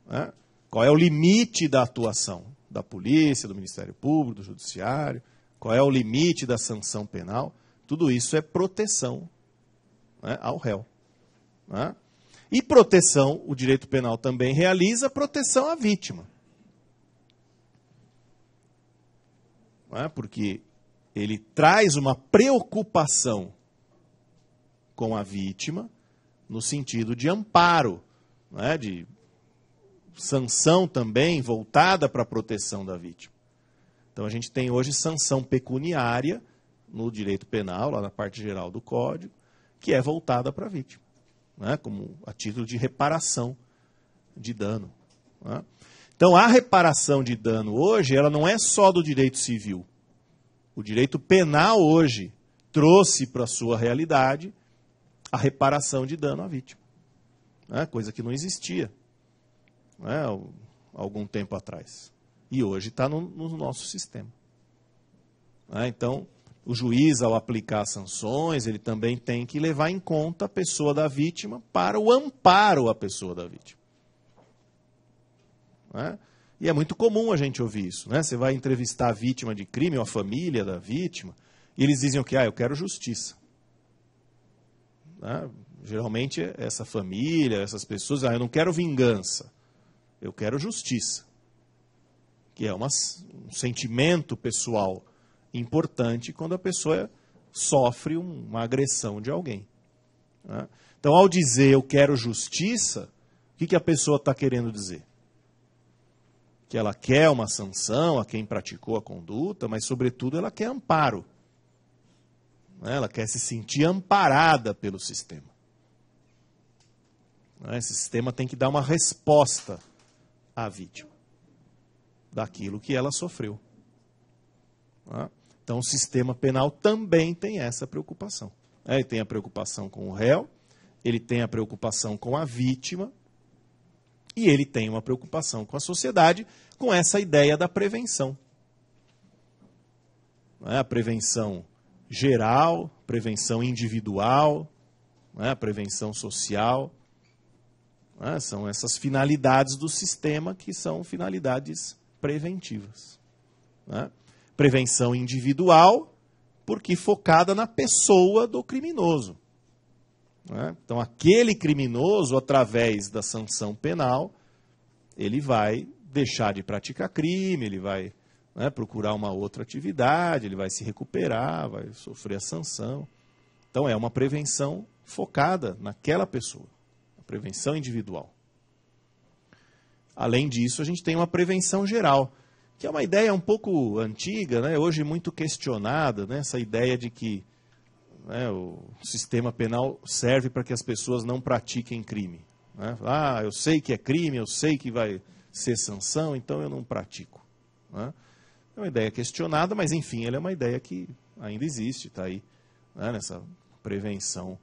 Né? Qual é o limite da atuação da polícia, do Ministério Público, do Judiciário? Qual é o limite da sanção penal? Tudo isso é proteção, né, ao réu. Né? E proteção, o direito penal também realiza proteção à vítima. Porque ele traz uma preocupação com a vítima no sentido de amparo, de sanção também voltada para a proteção da vítima. Então a gente tem hoje sanção pecuniária no direito penal, lá na parte geral do Código, que é voltada para a vítima, como a título de reparação de dano. Então, a reparação de dano hoje, ela não é só do direito civil. O direito penal hoje trouxe para a sua realidade a reparação de dano à vítima. Coisa que não existia algum tempo atrás. E hoje está no nosso sistema. Então, o juiz, ao aplicar sanções, ele também tem que levar em conta a pessoa da vítima para o amparo à pessoa da vítima. E é muito comum a gente ouvir isso. Você vai entrevistar a vítima de crime ou a família da vítima e eles dizem o quê? Eu quero justiça. Geralmente essa família, essas pessoas, eu não quero vingança, eu quero justiça. Que é um sentimento pessoal importante quando a pessoa sofre uma agressão de alguém. Então, ao dizer eu quero justiça, o que a pessoa está querendo dizer? Que ela quer uma sanção a quem praticou a conduta, mas, sobretudo, ela quer amparo. Ela quer se sentir amparada pelo sistema. Esse sistema tem que dar uma resposta à vítima daquilo que ela sofreu. Então, o sistema penal também tem essa preocupação. Ele tem a preocupação com o réu, ele tem a preocupação com a vítima e ele tem uma preocupação com a sociedade, com essa ideia da prevenção. A prevenção geral, prevenção individual, a prevenção social. São essas finalidades do sistema que são finalidades preventivas. Prevenção individual, porque focada na pessoa do criminoso. Então, aquele criminoso, através da sanção penal, ele vai deixar de praticar crime, ele vai procurar uma outra atividade, ele vai se recuperar, vai sofrer a sanção. Então, é uma prevenção focada naquela pessoa, a prevenção individual. Além disso, a gente tem uma prevenção geral, que é uma ideia um pouco antiga, hoje muito questionada, essa ideia de que o sistema penal serve para que as pessoas não pratiquem crime. Eu sei que é crime, eu sei que vai ser sanção, então eu não pratico. É uma ideia questionada, mas enfim, ela é uma ideia que ainda existe, está aí, nessa prevenção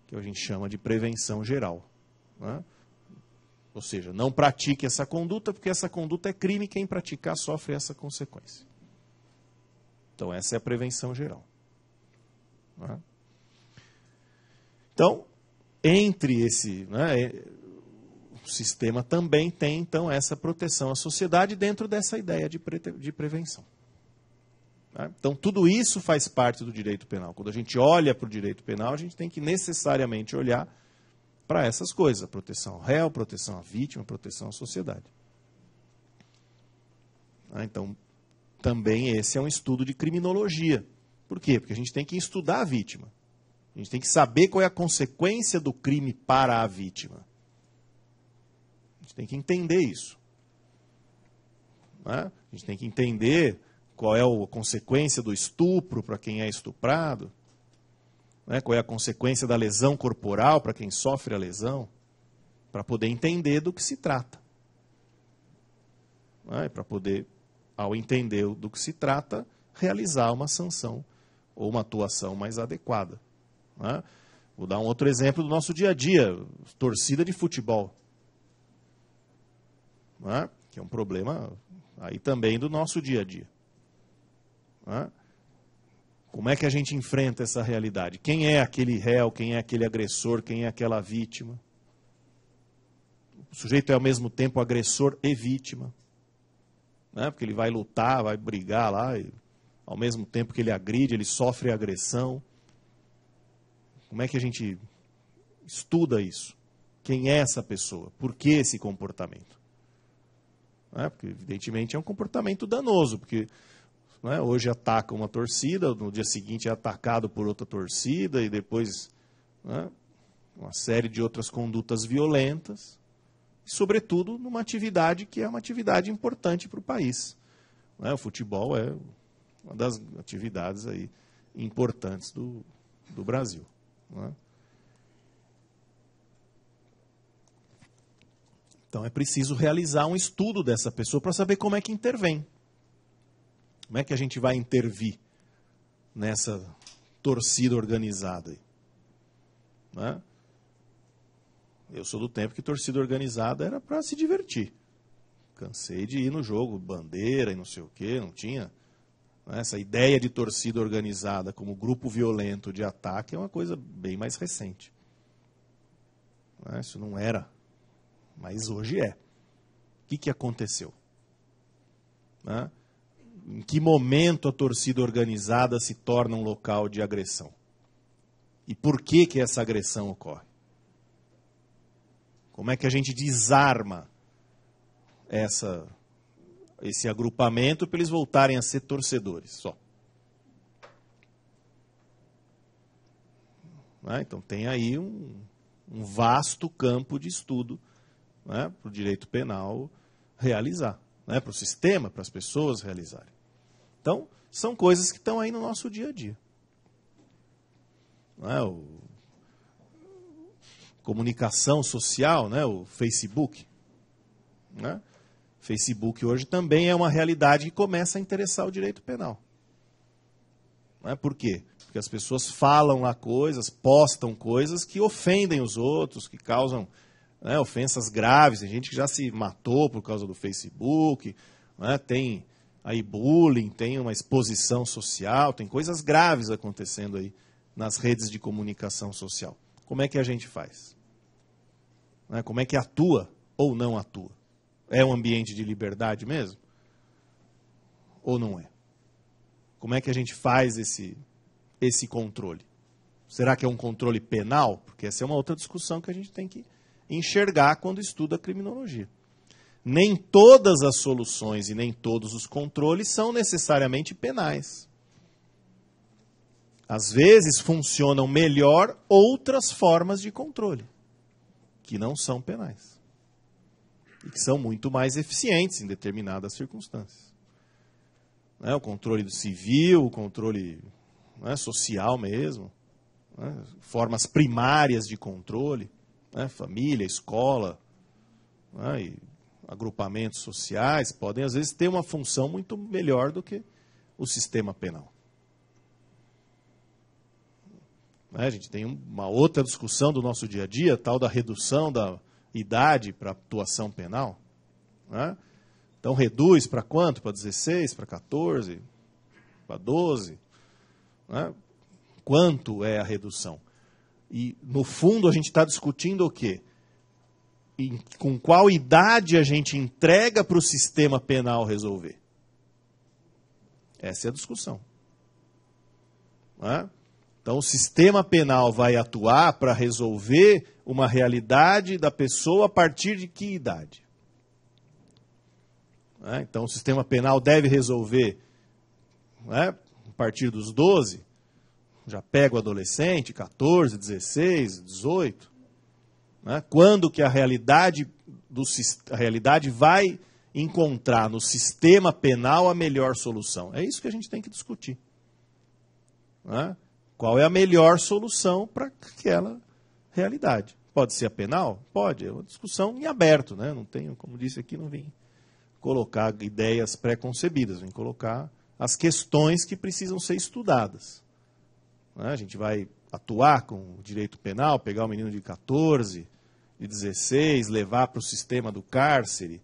que a gente chama de prevenção geral. Ou seja, não pratique essa conduta, porque essa conduta é crime e quem praticar sofre essa consequência. Então, essa é a prevenção geral. Então, entre esse... o sistema também tem, então, essa proteção à sociedade dentro dessa ideia de prevenção. Então, tudo isso faz parte do direito penal. Quando a gente olha para o direito penal, a gente tem que necessariamente olhar para essas coisas, a proteção ao réu, proteção à vítima, proteção à sociedade. Então, também esse é um estudo de criminologia. Por quê? Porque a gente tem que estudar a vítima. A gente tem que saber qual é a consequência do crime para a vítima. A gente tem que entender isso. A gente tem que entender qual é a consequência do estupro para quem é estuprado. Qual é a consequência da lesão corporal para quem sofre a lesão, para poder entender do que se trata. Para poder, ao entender do que se trata, realizar uma sanção ou uma atuação mais adequada. Vou dar um outro exemplo do nosso dia a dia, torcida de futebol. Que é um problema aí também do nosso dia a dia. Como é que a gente enfrenta essa realidade? Quem é aquele réu, quem é aquele agressor, quem é aquela vítima? O sujeito é ao mesmo tempo agressor e vítima. Porque ele vai lutar, vai brigar lá, e ao mesmo tempo que ele agride, ele sofre agressão. Como é que a gente estuda isso? Quem é essa pessoa? Por que esse comportamento? Porque, evidentemente, é um comportamento danoso, porque... hoje ataca uma torcida, no dia seguinte é atacado por outra torcida e depois uma série de outras condutas violentas, e, sobretudo numa atividade que é uma atividade importante para o país. O futebol é uma das atividades aí importantes do Brasil. Então é preciso realizar um estudo dessa pessoa para saber como é que intervém. Como é que a gente vai intervir nessa torcida organizada aí? Eu sou do tempo que torcida organizada era para se divertir. Cansei de ir no jogo, bandeira e não sei o quê, não tinha. Essa ideia de torcida organizada como grupo violento de ataque é uma coisa bem mais recente. Isso não era, mas hoje é. O que aconteceu? Em que momento a torcida organizada se torna um local de agressão? E por que essa agressão ocorre? Como é que a gente desarma esse agrupamento para eles voltarem a ser torcedores só? Então tem aí um vasto campo de estudo para o direito penal realizar, para o sistema, para as pessoas realizarem. Então, são coisas que estão aí no nosso dia a dia. Comunicação social, o Facebook. Facebook hoje também é uma realidade que começa a interessar o direito penal. Né? Por quê? Porque as pessoas falam lá coisas, postam coisas que ofendem os outros, que causam, né, ofensas graves. Tem gente que já se matou por causa do Facebook, né? Tem aí bullying, tem uma exposição social, tem coisas graves acontecendo aí nas redes de comunicação social. Como é que a gente faz? Né? Como é que atua ou não atua? É um ambiente de liberdade mesmo? Ou não é? Como é que a gente faz esse controle? Será que é um controle penal? Porque essa é uma outra discussão que a gente tem que enxergar quando estuda a criminologia. Nem todas as soluções e nem todos os controles são necessariamente penais. Às vezes funcionam melhor outras formas de controle, que não são penais. E que são muito mais eficientes em determinadas circunstâncias. O controle do civil, o controle, né, social mesmo, né, formas primárias de controle, né, família, escola, né, e agrupamentos sociais podem às vezes ter uma função muito melhor do que o sistema penal. A gente tem uma outra discussão do nosso dia a dia, tal da redução da idade para atuação penal. Né? Então reduz para quanto? Para 16, para 14, para 12? Né? Quanto é a redução? E, no fundo, a gente está discutindo o quê? Com qual idade a gente entrega para o sistema penal resolver? Essa é a discussão. Né? Então, o sistema penal vai atuar para resolver uma realidade da pessoa a partir de que idade? Então, o sistema penal deve resolver, né, a partir dos 12, já pega o adolescente, 14, 16, 18. Né? Quando que a realidade vai encontrar no sistema penal a melhor solução? É isso que a gente tem que discutir. Né? Qual é a melhor solução para aquela realidade? Pode ser a penal? Pode, é uma discussão em aberto, né? Não tenho, como disse aqui, não vim colocar ideias pré-concebidas, vim colocar as questões que precisam ser estudadas. Né? A gente vai atuar com o direito penal, pegar o menino de 14, de 16, levar para o sistema do cárcere,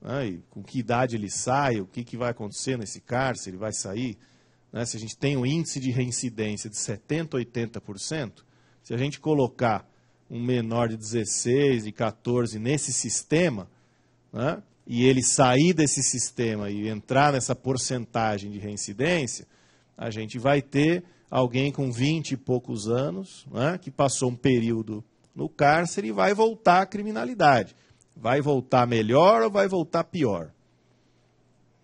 né? E com que idade ele sai, o que vai acontecer nesse cárcere, ele vai sair. Né? Se a gente tem um índice de reincidência de 70%, 80%, se a gente colocar um menor de 16, de 14 nesse sistema, né, e ele sair desse sistema e entrar nessa porcentagem de reincidência, a gente vai ter alguém com 20 e poucos anos, né, que passou um período no cárcere e vai voltar à criminalidade. Vai voltar melhor ou vai voltar pior?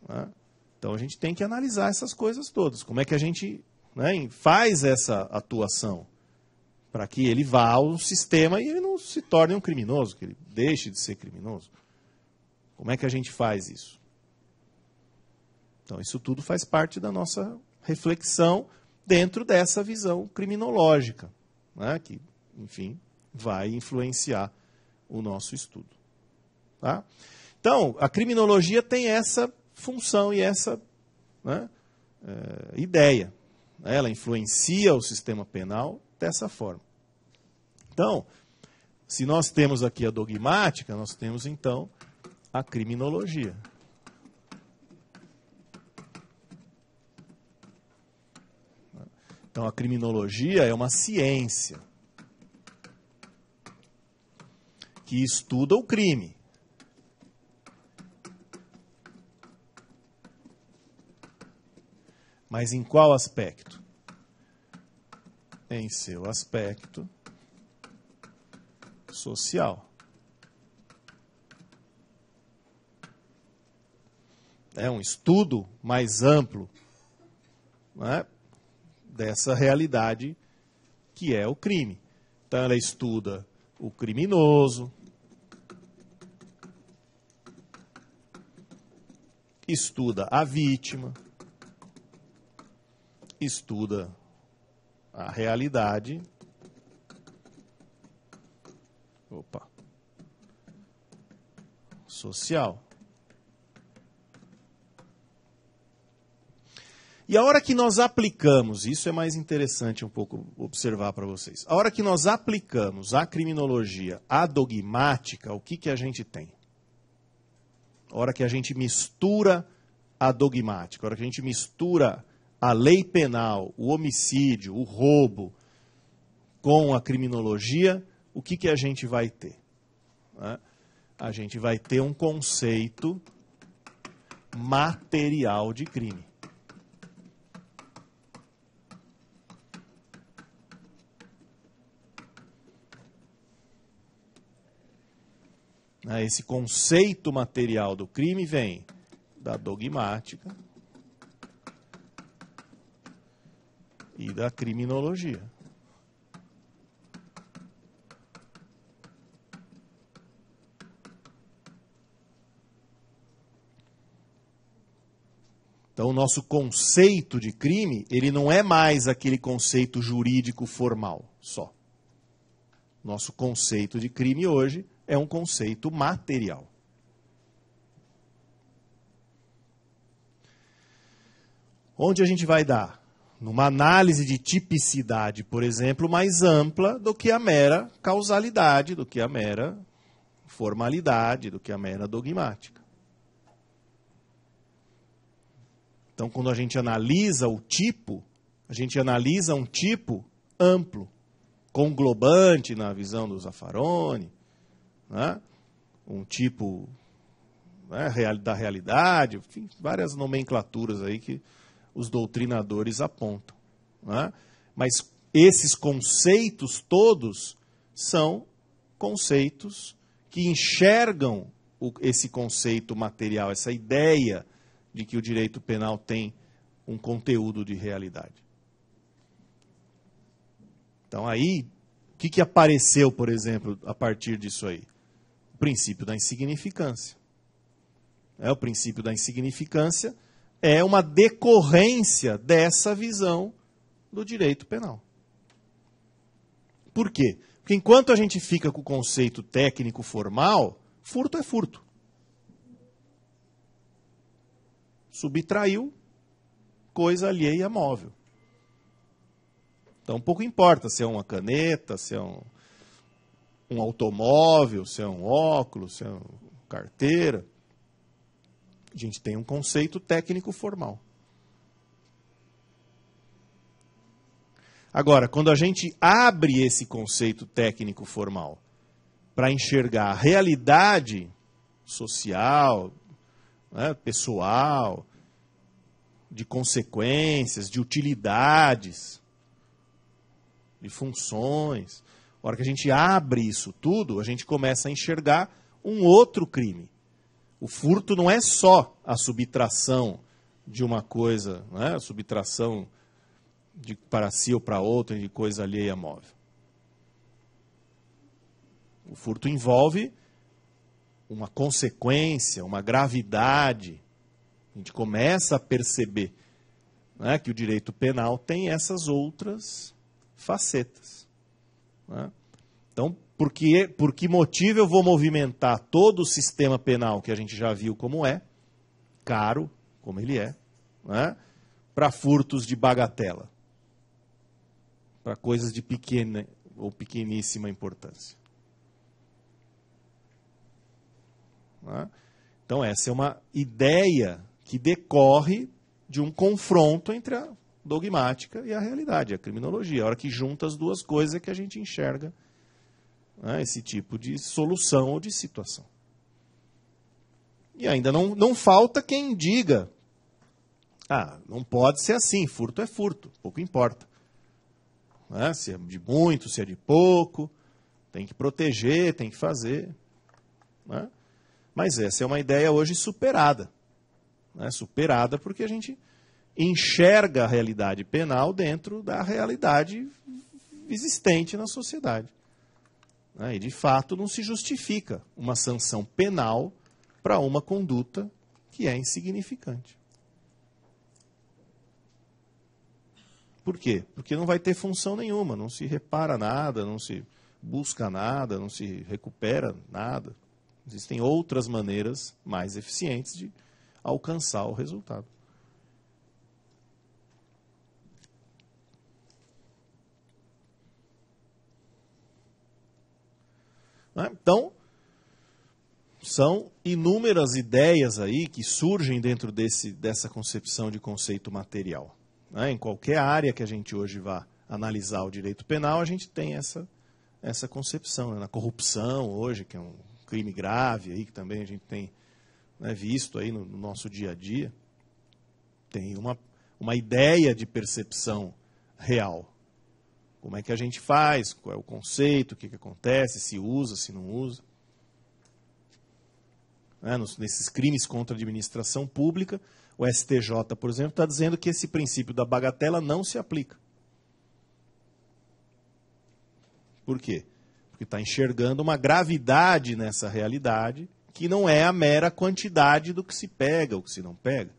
Né? Então a gente tem que analisar essas coisas todas. Como é que a gente, né, faz essa atuação para que ele vá ao sistema e ele não se torne um criminoso, que ele deixe de ser criminoso? Como é que a gente faz isso? Então isso tudo faz parte da nossa reflexão dentro dessa visão criminológica, né, que, enfim, vai influenciar o nosso estudo. Tá? Então, a criminologia tem essa função e essa, né, ideia. Ela influencia o sistema penal dessa forma. Então, se nós temos aqui a dogmática, nós temos então a criminologia. Então, a criminologia é uma ciência que estuda o crime. Mas em qual aspecto? Em seu aspecto social. É um estudo mais amplo, né, dessa realidade que é o crime. Então ela estuda o criminoso, estuda a vítima, estuda a realidade social. E a hora que nós aplicamos, isso é mais interessante um pouco observar para vocês. A hora que nós aplicamos a criminologia à dogmática, o que a gente tem? A hora que a gente mistura a dogmática, a hora que a gente mistura a lei penal, o homicídio, o roubo com a criminologia, o que a gente vai ter? Né? A gente vai ter um conceito material de crime. Esse conceito material do crime vem da dogmática e da criminologia. Então, o nosso conceito de crime, ele não é mais aquele conceito jurídico formal só. Nosso conceito de crime hoje é um conceito material. Onde a gente vai dar? Numa análise de tipicidade, por exemplo, mais ampla do que a mera causalidade, do que a mera formalidade, do que a mera dogmática. Então, quando a gente analisa o tipo, a gente analisa um tipo amplo, conglobante na visão do Zaffaroni, né? Um tipo, né, da realidade, enfim, várias nomenclaturas aí que os doutrinadores apontam. Né? Mas esses conceitos todos são conceitos que enxergam esse conceito material, essa ideia de que o direito penal tem um conteúdo de realidade. Então aí, o que apareceu, por exemplo, a partir disso aí? O princípio da insignificância. O princípio da insignificância é uma decorrência dessa visão do direito penal. Por quê? Porque enquanto a gente fica com o conceito técnico formal, furto é furto. Subtraiu coisa alheia móvel. Então pouco importa se é uma caneta, se é um automóvel, se é um óculos, se é uma carteira. A gente tem um conceito técnico formal. Agora, quando a gente abre esse conceito técnico formal para enxergar a realidade social, né, pessoal, de consequências, de utilidades, de funções, a hora que a gente abre isso tudo, a gente começa a enxergar um outro crime. O furto não é só a subtração de uma coisa, né? A subtração para si ou para outra de coisa alheia móvel. O furto envolve uma consequência, uma gravidade. A gente começa a perceber, né, que o direito penal tem essas outras facetas. Né? Então, por que motivo eu vou movimentar todo o sistema penal, que a gente já viu como é, caro, como ele é, né, para furtos de bagatela, para coisas de pequena ou pequeníssima importância. Né? Então, essa é uma ideia que decorre de um confronto entre a dogmática e a realidade, a criminologia. A hora que junta as duas coisas é que a gente enxerga, né, esse tipo de solução ou de situação. E ainda não falta quem diga, não pode ser assim, furto é furto, pouco importa. Né, se é de muito, se é de pouco, tem que proteger, tem que fazer. Né? Mas essa é uma ideia hoje superada. Né, superada porque a gente enxerga a realidade penal dentro da realidade existente na sociedade. E, de fato, não se justifica uma sanção penal para uma conduta que é insignificante. Por quê? Porque não vai ter função nenhuma, não se repara nada, não se busca nada, não se recupera nada. Existem outras maneiras mais eficientes de alcançar o resultado. Né? Então, são inúmeras ideias aí que surgem dentro dessa concepção de conceito material. Né? Em qualquer área que a gente hoje vá analisar o direito penal, a gente tem essa concepção. Né? Na corrupção hoje, que é um crime grave, aí, que também a gente tem, né, visto aí no nosso dia a dia, tem uma ideia de percepção real. Como é que a gente faz, qual é o conceito, o que acontece, se usa, se não usa. Né? Nesses crimes contra a administração pública, o STJ, por exemplo, está dizendo que esse princípio da bagatela não se aplica. Por quê? Porque está enxergando uma gravidade nessa realidade que não é a mera quantidade do que se pega ou que se não pega.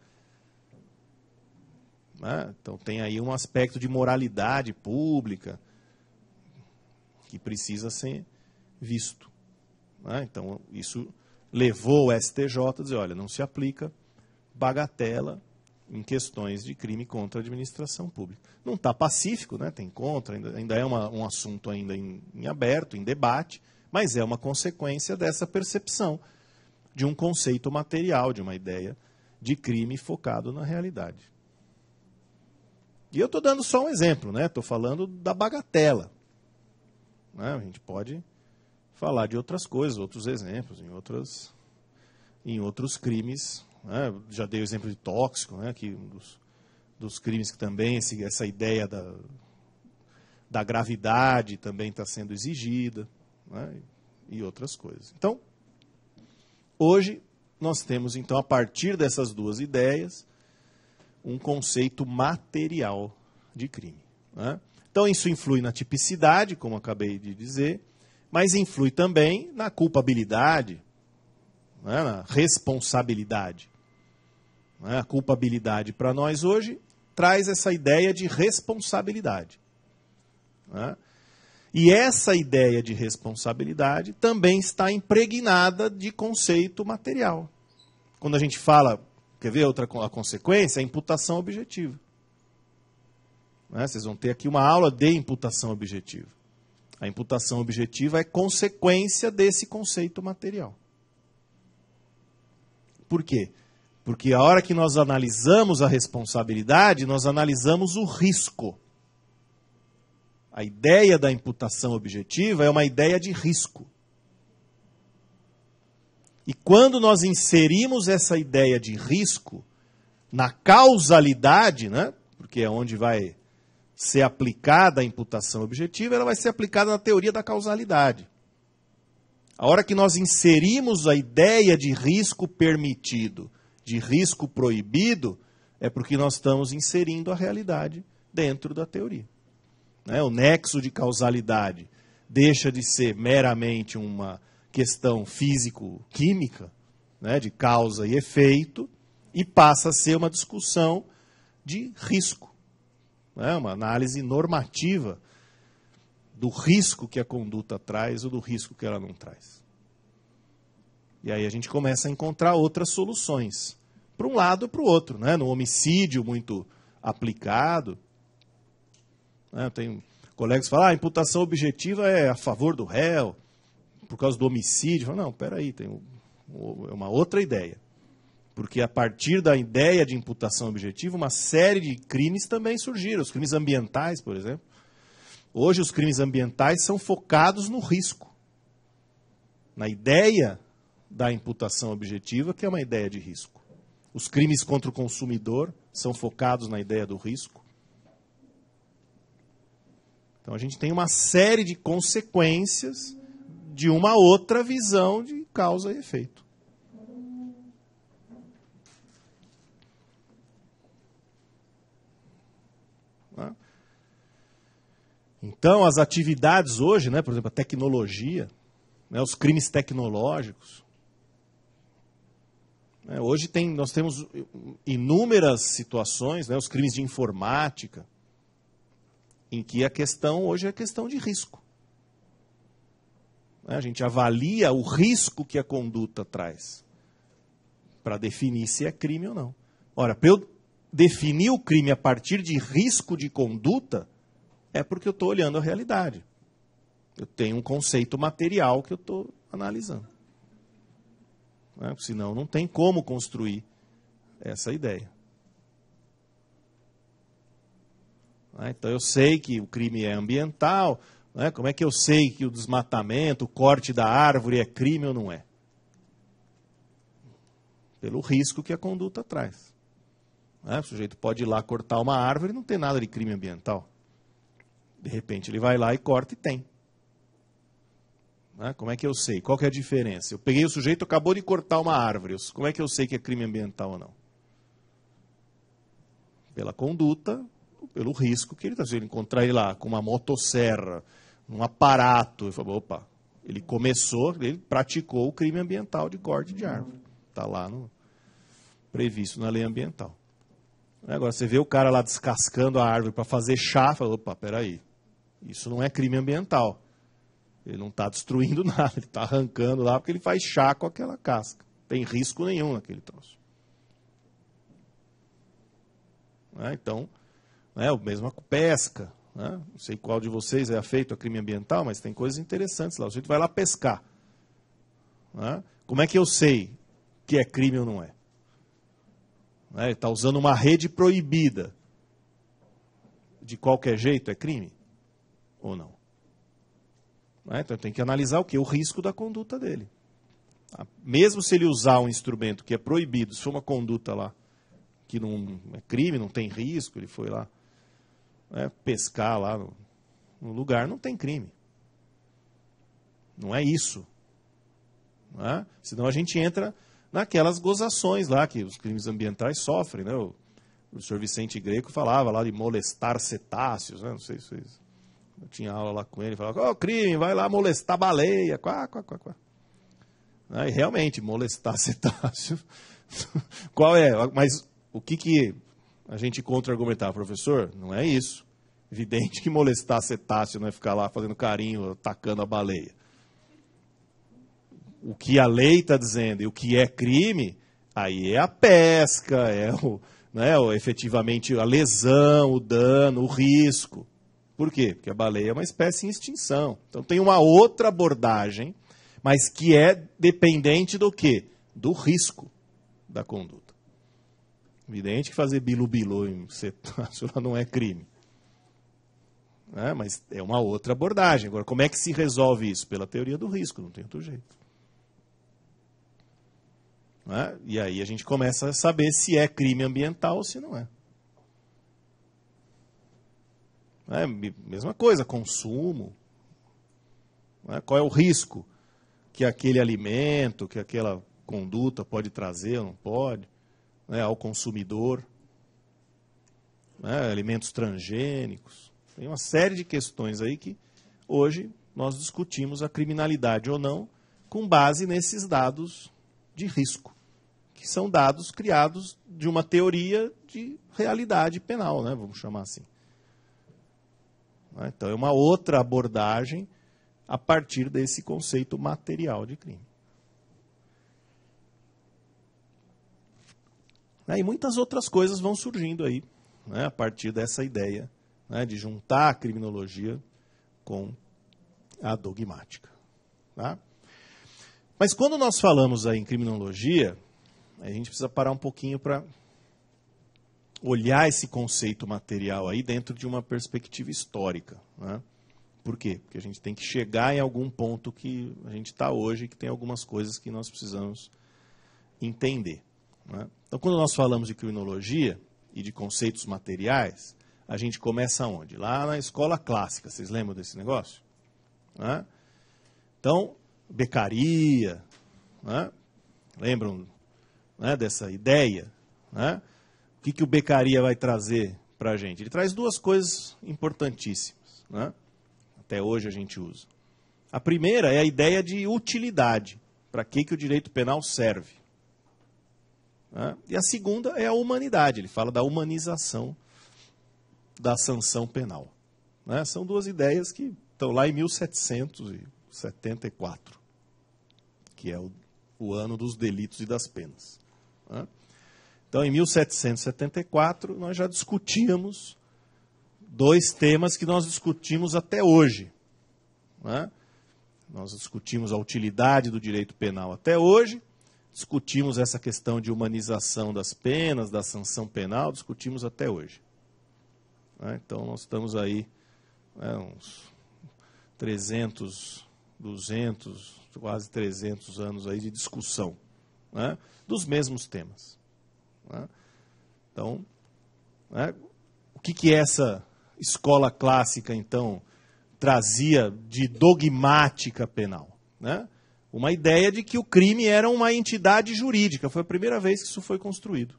Né? Então tem aí um aspecto de moralidade pública que precisa ser visto. Né? Então isso levou o STJ a dizer, olha, não se aplica bagatela em questões de crime contra a administração pública. Não está pacífico, né? Tem contra, ainda é um assunto ainda em aberto, em debate, mas é uma consequência dessa percepção de um conceito material, de uma ideia de crime focado na realidade. E eu estou dando só um exemplo, né? Estou falando da bagatela. Né? A gente pode falar de outras coisas, outros exemplos, em outros crimes. Né? Já dei o exemplo de tóxico, né? Que um dos crimes que também essa ideia da gravidade também está sendo exigida, né? E outras coisas. Então, hoje nós temos, então, a partir dessas duas ideias, um conceito material de crime. Né? Então, isso influi na tipicidade, como acabei de dizer, mas influi também na culpabilidade, né? Na responsabilidade. Né? A culpabilidade, para nós hoje, traz essa ideia de responsabilidade. Né? E essa ideia de responsabilidade também está impregnada de conceito material. Quando a gente fala, quer ver a consequência? A imputação objetiva. Né? Vocês vão ter aqui uma aula de imputação objetiva. A imputação objetiva é consequência desse conceito material. Por quê? Porque a hora que nós analisamos a responsabilidade, nós analisamos o risco. A ideia da imputação objetiva é uma ideia de risco. E quando nós inserimos essa ideia de risco na causalidade, né, porque é onde vai ser aplicada a imputação objetiva, ela vai ser aplicada na teoria da causalidade. A hora que nós inserimos a ideia de risco permitido, de risco proibido, é porque nós estamos inserindo a realidade dentro da teoria. Né? O nexo de causalidade deixa de ser meramente uma questão físico-química, né, de causa e efeito, e passa a ser uma discussão de risco. Né, uma análise normativa do risco que a conduta traz ou do risco que ela não traz. E aí a gente começa a encontrar outras soluções, para um lado ou para o outro. Né? No homicídio muito aplicado, né, tem colegas que falam, a imputação objetiva é a favor do réu, por causa do homicídio. Não, peraí, tem uma outra ideia. Porque a partir da ideia de imputação objetiva, uma série de crimes também surgiram. Os crimes ambientais, por exemplo. Hoje os crimes ambientais são focados no risco. Na ideia da imputação objetiva, que é uma ideia de risco. Os crimes contra o consumidor são focados na ideia do risco. Então a gente tem uma série de consequências de uma outra visão de causa e efeito. Então, as atividades hoje, né, por exemplo, a tecnologia, né, os crimes tecnológicos. Né, hoje nós temos inúmeras situações, né, os crimes de informática, em que a questão hoje é a questão de risco. A gente avalia o risco que a conduta traz para definir se é crime ou não. Ora, para eu definir o crime a partir de risco de conduta, é porque eu estou olhando a realidade. Eu tenho um conceito material que eu estou analisando. Né? Senão não tem como construir essa ideia. Né? Então eu sei que o crime é ambiental. Né? Como é que eu sei que o desmatamento, o corte da árvore é crime ou não é? Pelo risco que a conduta traz. Né? O sujeito pode ir lá cortar uma árvore e não ter nada de crime ambiental. De repente ele vai lá e corta e tem. Né? Como é que eu sei? Qual que é a diferença? Eu peguei o sujeito, acabou de cortar uma árvore. Como é que eu sei que é crime ambiental ou não? Pela conduta, pelo risco que ele está. Se ele encontrar ele lá com uma motosserra, um aparato, ele fala, opa, ele praticou o crime ambiental de corte de árvore. Está lá previsto na lei ambiental. Agora, você vê o cara lá descascando a árvore para fazer chá, fala, opa, peraí, isso não é crime ambiental. Ele não está destruindo nada, ele está arrancando lá porque ele faz chá com aquela casca. Não tem risco nenhum naquele troço. Então, o mesmo com pesca. Não sei qual de vocês é afeito a crime ambiental, mas tem coisas interessantes lá. O sujeito vai lá pescar. Como é que eu sei que é crime ou não é? Ele está usando uma rede proibida. De qualquer jeito é crime? Ou não? Então tem que analisar o quê? O risco da conduta dele. Mesmo se ele usar um instrumento que é proibido, se for uma conduta lá que não é crime, não tem risco, ele foi lá pescar lá no lugar, não tem crime. Não é isso. Senão a gente entra naquelas gozações lá que os crimes ambientais sofrem. Né? O professor Vicente Greco falava lá de molestar cetáceos, né? Não sei se vocês... Eu tinha aula lá com ele, falava, crime, vai lá molestar baleia, quá. E realmente, molestar cetáceo. Qual é? Mas o que a gente contra-argumentar, professor? Não é isso. Evidente que molestar cetáceo não é ficar lá fazendo carinho, atacando a baleia. O que a lei está dizendo e o que é crime, aí é a pesca, efetivamente a lesão, o dano, o risco. Por quê? Porque a baleia é uma espécie em extinção. Então tem uma outra abordagem, mas que é dependente do quê? Do risco da conduta. Evidente que fazer bilu-bilu em cetáceo não é crime. Mas é uma outra abordagem. Agora, como é que se resolve isso? Pela teoria do risco, não tem outro jeito. E aí a gente começa a saber se é crime ambiental ou se não é. Mesma coisa, consumo. Qual é o risco que aquele alimento, que aquela conduta pode trazer ou não pode, ao consumidor. Alimentos transgênicos. Tem uma série de questões aí que hoje nós discutimos a criminalidade ou não com base nesses dados de risco, que são dados criados de uma teoria de realidade penal, vamos chamar assim. Então, é uma outra abordagem a partir desse conceito material de crime. E muitas outras coisas vão surgindo aí, a partir dessa ideia de juntar a criminologia com a dogmática. Tá? Mas quando nós falamos aí em criminologia, a gente precisa parar um pouquinho para olhar esse conceito material aí dentro de uma perspectiva histórica. Por quê? Porque a gente tem que chegar em algum ponto que a gente está hoje, que tem algumas coisas que nós precisamos entender. Então, quando nós falamos de criminologia e de conceitos materiais, a gente começa onde? Lá na escola clássica. Vocês lembram desse negócio? Então, Beccaria, lembram dessa ideia? O que o Beccaria vai trazer para a gente? Ele traz duas coisas importantíssimas. Até hoje a gente usa. A primeira é a ideia de utilidade. Para que o direito penal serve? E a segunda é a humanidade. Ele fala da humanização da sanção penal. São duas ideias que estão lá em 1774, que é o ano dos delitos e das penas. Então, em 1774, nós já discutíamos dois temas que nós discutimos até hoje. né? Nós discutimos a utilidade do direito penal até hoje, discutimos essa questão de humanização das penas, da sanção penal, discutimos até hoje. Né? Então, nós estamos aí uns 300, 200, quase 300 anos aí de discussão, né? Dos mesmos temas. Né? Então, né? O que essa escola clássica, então, trazia de dogmática penal? Né? Uma ideia de que o crime era uma entidade jurídica. Foi a primeira vez que isso foi construído.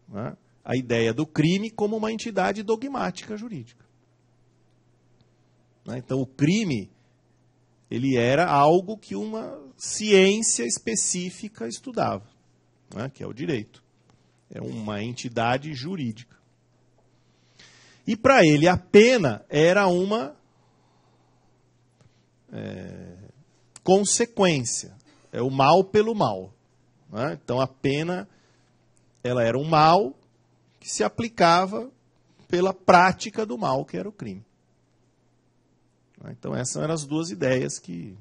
Né? A ideia do crime como uma entidade dogmática jurídica. Né? Então, o crime, ele era algo que uma ciência específica estudava, né? Que é o direito. É uma entidade jurídica. E para ele a pena era uma consequência. É o mal pelo mal. Né? Então a pena ela era um mal que se aplicava pela prática do mal, que era o crime. Então essas eram as duas ideias que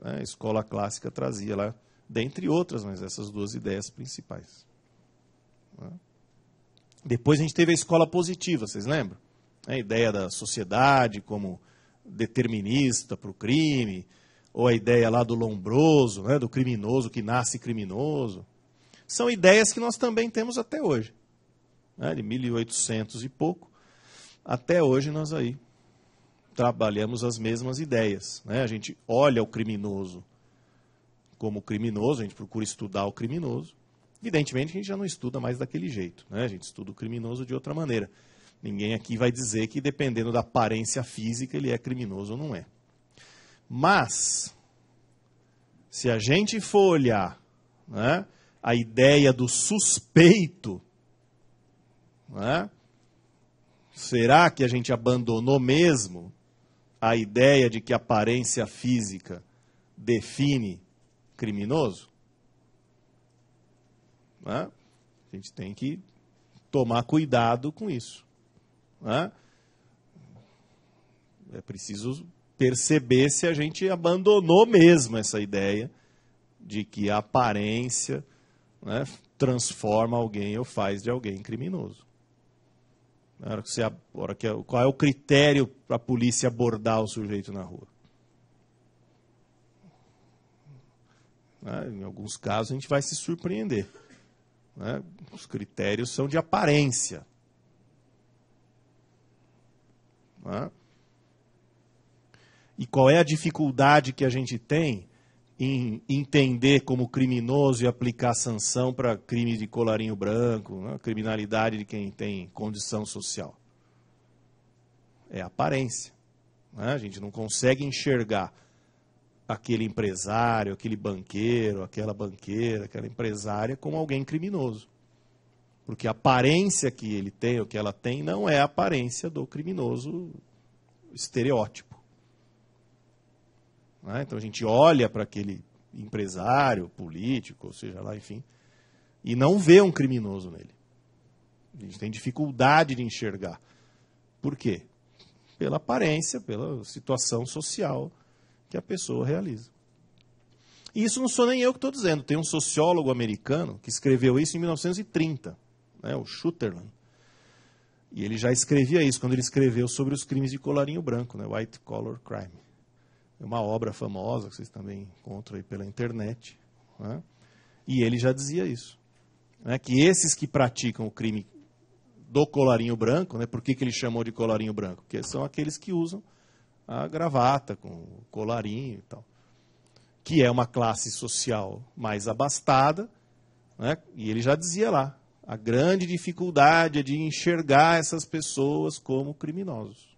a escola clássica trazia lá, dentre outras, mas essas duas ideias principais. Depois a gente teve a escola positiva, vocês lembram? A ideia da sociedade como determinista para o crime, ou a ideia lá do lombroso, né, do criminoso que nasce criminoso. São ideias que nós também temos até hoje. Né, de 1800 e pouco, até hoje nós aí trabalhamos as mesmas ideias. Né? A gente olha o criminoso como criminoso, a gente procura estudar o criminoso. Evidentemente, a gente já não estuda mais daquele jeito, né? A gente estuda o criminoso de outra maneira. Ninguém aqui vai dizer que, dependendo da aparência física, ele é criminoso ou não é. Mas, se a gente for olhar, né, a ideia do suspeito, né, será que a gente abandonou mesmo a ideia de que a aparência física define criminoso? Né? A gente tem que tomar cuidado com isso. Né? É preciso perceber se a gente abandonou mesmo essa ideia de que a aparência, né, transforma alguém ou faz de alguém criminoso. Qual é o critério para a polícia abordar o sujeito na rua? Né? Em alguns casos a gente vai se surpreender. Né? Os critérios são de aparência. Né? E qual é a dificuldade que a gente tem em entender como criminoso e aplicar sanção para crime de colarinho branco, né? Criminalidade de quem tem condição social? É a aparência. Né? A gente não consegue enxergar aquele empresário, aquele banqueiro, aquela banqueira, aquela empresária como alguém criminoso. Porque a aparência que ele tem, ou que ela tem, não é a aparência do criminoso estereótipo. Né? Então a gente olha para aquele empresário, político, ou seja lá, enfim, e não vê um criminoso nele. A gente tem dificuldade de enxergar. Por quê? Pela aparência, pela situação social que a pessoa realiza. E isso não sou nem eu que estou dizendo. Tem um sociólogo americano que escreveu isso em 1930, né, o Sutherland. E ele já escrevia isso quando ele escreveu sobre os crimes de colarinho branco, né, White Collar Crime. É uma obra famosa que vocês também encontram aí pela internet. Né? E ele já dizia isso. Né, que esses que praticam o crime do colarinho branco, né, por que ele chamou de colarinho branco? Porque são aqueles que usam a gravata com o colarinho e tal. Que é uma classe social mais abastada, né? E ele já dizia lá, a grande dificuldade é de enxergar essas pessoas como criminosos.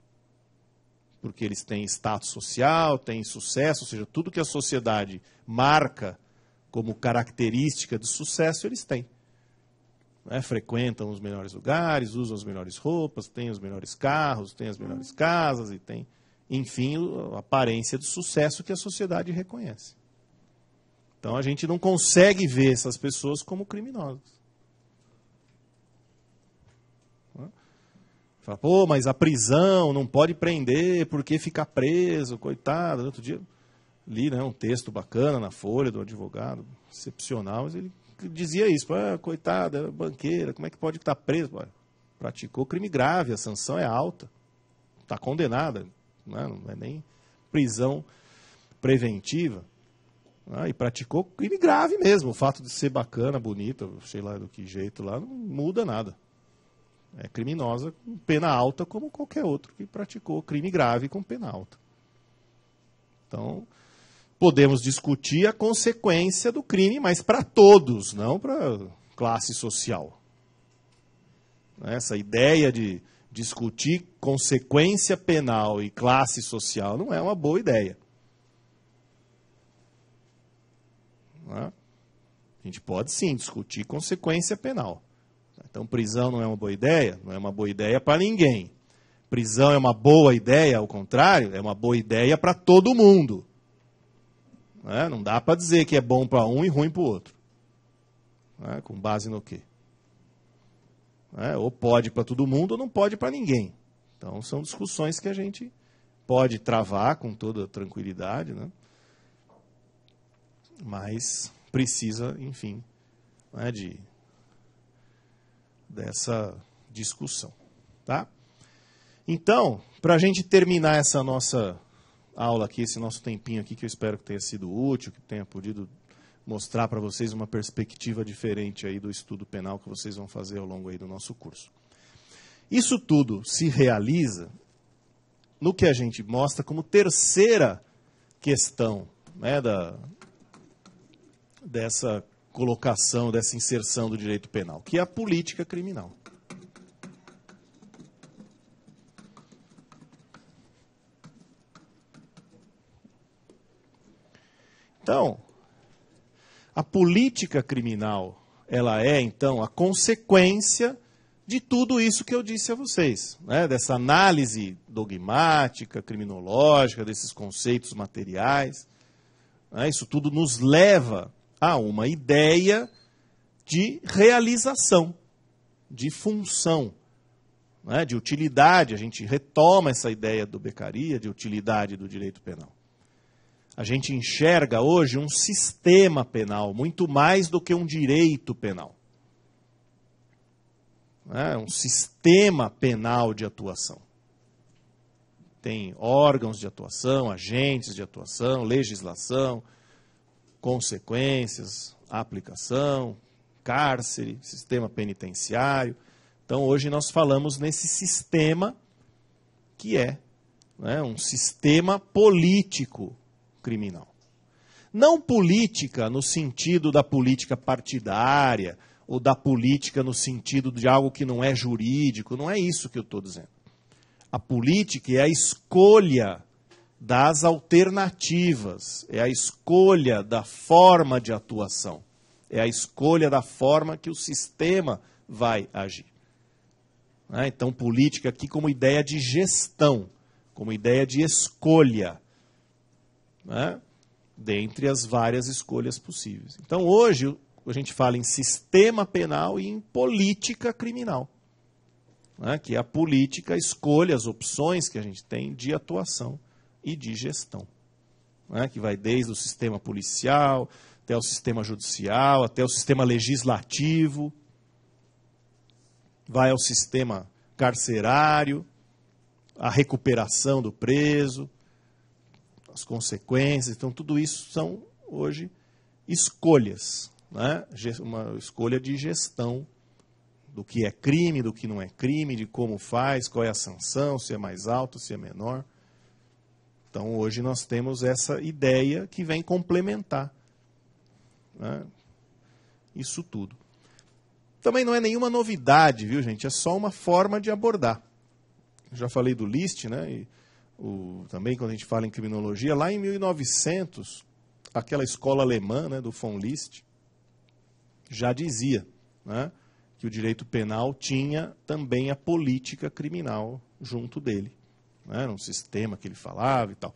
Porque eles têm status social, têm sucesso, ou seja, tudo que a sociedade marca como característica de sucesso, eles têm. Né? Frequentam os melhores lugares, usam as melhores roupas, têm os melhores carros, têm as melhores casas e têm, enfim, a aparência de sucesso que a sociedade reconhece. Então a gente não consegue ver essas pessoas como criminosas. Fala, pô, mas a prisão não pode prender porque fica preso, coitado. Outro dia li, né, um texto bacana na Folha do advogado, excepcional, mas ele dizia isso, coitado, é banqueira, como é que pode estar preso? Pô, praticou crime grave, a sanção é alta, está condenada, não é nem prisão preventiva, né, e praticou crime grave mesmo. O fato de ser bacana, bonita, sei lá do que jeito lá, não muda nada. É criminosa com pena alta como qualquer outro que praticou crime grave com pena alta. Então, podemos discutir a consequência do crime, mas para todos, não para classe social. Essa ideia de discutir consequência penal e classe social não é uma boa ideia. A gente pode sim discutir consequência penal. Então, prisão não é uma boa ideia? Não é uma boa ideia para ninguém. Prisão é uma boa ideia, ao contrário, é uma boa ideia para todo mundo. Não dá para dizer que é bom para um e ruim para o outro. Com base no quê? Ou pode para todo mundo ou não pode para ninguém. Então, são discussões que a gente pode travar com toda tranquilidade, né? Mas precisa, enfim, dessa discussão. Tá? Então, para a gente terminar essa nossa aula aqui, esse nosso tempinho aqui, que eu espero que tenha sido útil, que tenha podido mostrar para vocês uma perspectiva diferente aí do estudo penal que vocês vão fazer ao longo aí do nosso curso. Isso tudo se realiza no que a gente mostra como terceira questão, né, dessa colocação, dessa inserção do direito penal, que é a política criminal. Então, a política criminal, ela é, então, a consequência de tudo isso que eu disse a vocês, né? Dessa análise dogmática, criminológica, desses conceitos materiais. Né? Isso tudo nos leva a uma ideia de realização, de função, né? De utilidade. A gente retoma essa ideia do Beccaria, de utilidade do direito penal. A gente enxerga hoje um sistema penal, muito mais do que um direito penal. Um sistema penal de atuação. Tem órgãos de atuação, agentes de atuação, legislação, consequências, aplicação, cárcere, sistema penitenciário. Então, hoje nós falamos nesse sistema que é, né, um sistema político criminal. Não política no sentido da política partidária, ou da política no sentido de algo que não é jurídico, não é isso que eu estou dizendo. A política é a escolha das alternativas, é a escolha da forma de atuação, é a escolha da forma que o sistema vai agir. Então, política aqui como ideia de gestão, como ideia de escolha, dentre as várias escolhas possíveis. Então, hoje, a gente fala em sistema penal e em política criminal, que é a política, a escolha, as opções que a gente tem de atuação e de gestão, que vai desde o sistema policial, até o sistema judicial, até o sistema legislativo, vai ao sistema carcerário, a recuperação do preso, as consequências. Então, tudo isso são, hoje, escolhas, uma escolha de gestão do que é crime, do que não é crime, de como faz, qual é a sanção, se é mais alto, se é menor. Então, hoje nós temos essa ideia que vem complementar, isso tudo. Também não é nenhuma novidade, viu, gente? É só uma forma de abordar. Eu já falei do List, né? Também quando a gente fala em criminologia, lá em 1900, aquela escola alemã, né, do von List, já dizia, que o direito penal tinha também a política criminal junto dele. Era um sistema que ele falava e tal.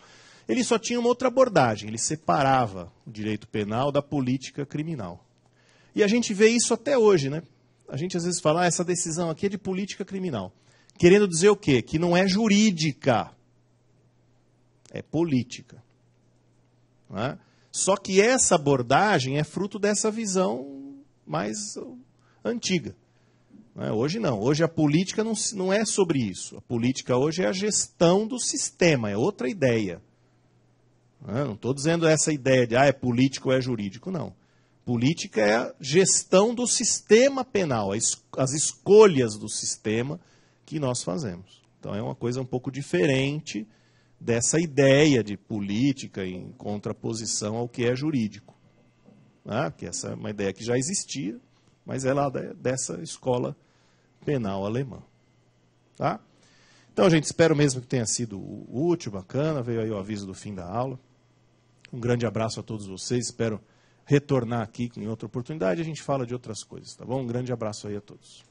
Ele só tinha uma outra abordagem, ele separava o direito penal da política criminal. E a gente vê isso até hoje, né? A gente às vezes fala, essa decisão aqui é de política criminal. querendo dizer o quê? Que não é jurídica, é política. Não é? Só que essa abordagem é fruto dessa visão mais antiga. Não é? Hoje não. Hoje a política não é sobre isso. A política hoje é a gestão do sistema, é outra ideia. Não estou dizendo essa ideia de é político ou é jurídico, não. Política é a gestão do sistema penal, as escolhas do sistema que nós fazemos. Então é uma coisa um pouco diferente dessa ideia de política em contraposição ao que é jurídico. Que essa é uma ideia que já existia, mas é lá dessa escola penal alemã. Tá? Então, gente, espero mesmo que tenha sido útil, bacana, veio aí o aviso do fim da aula. Um grande abraço a todos vocês, espero retornar aqui em outra oportunidade, a gente fala de outras coisas, tá bom? Um grande abraço aí a todos.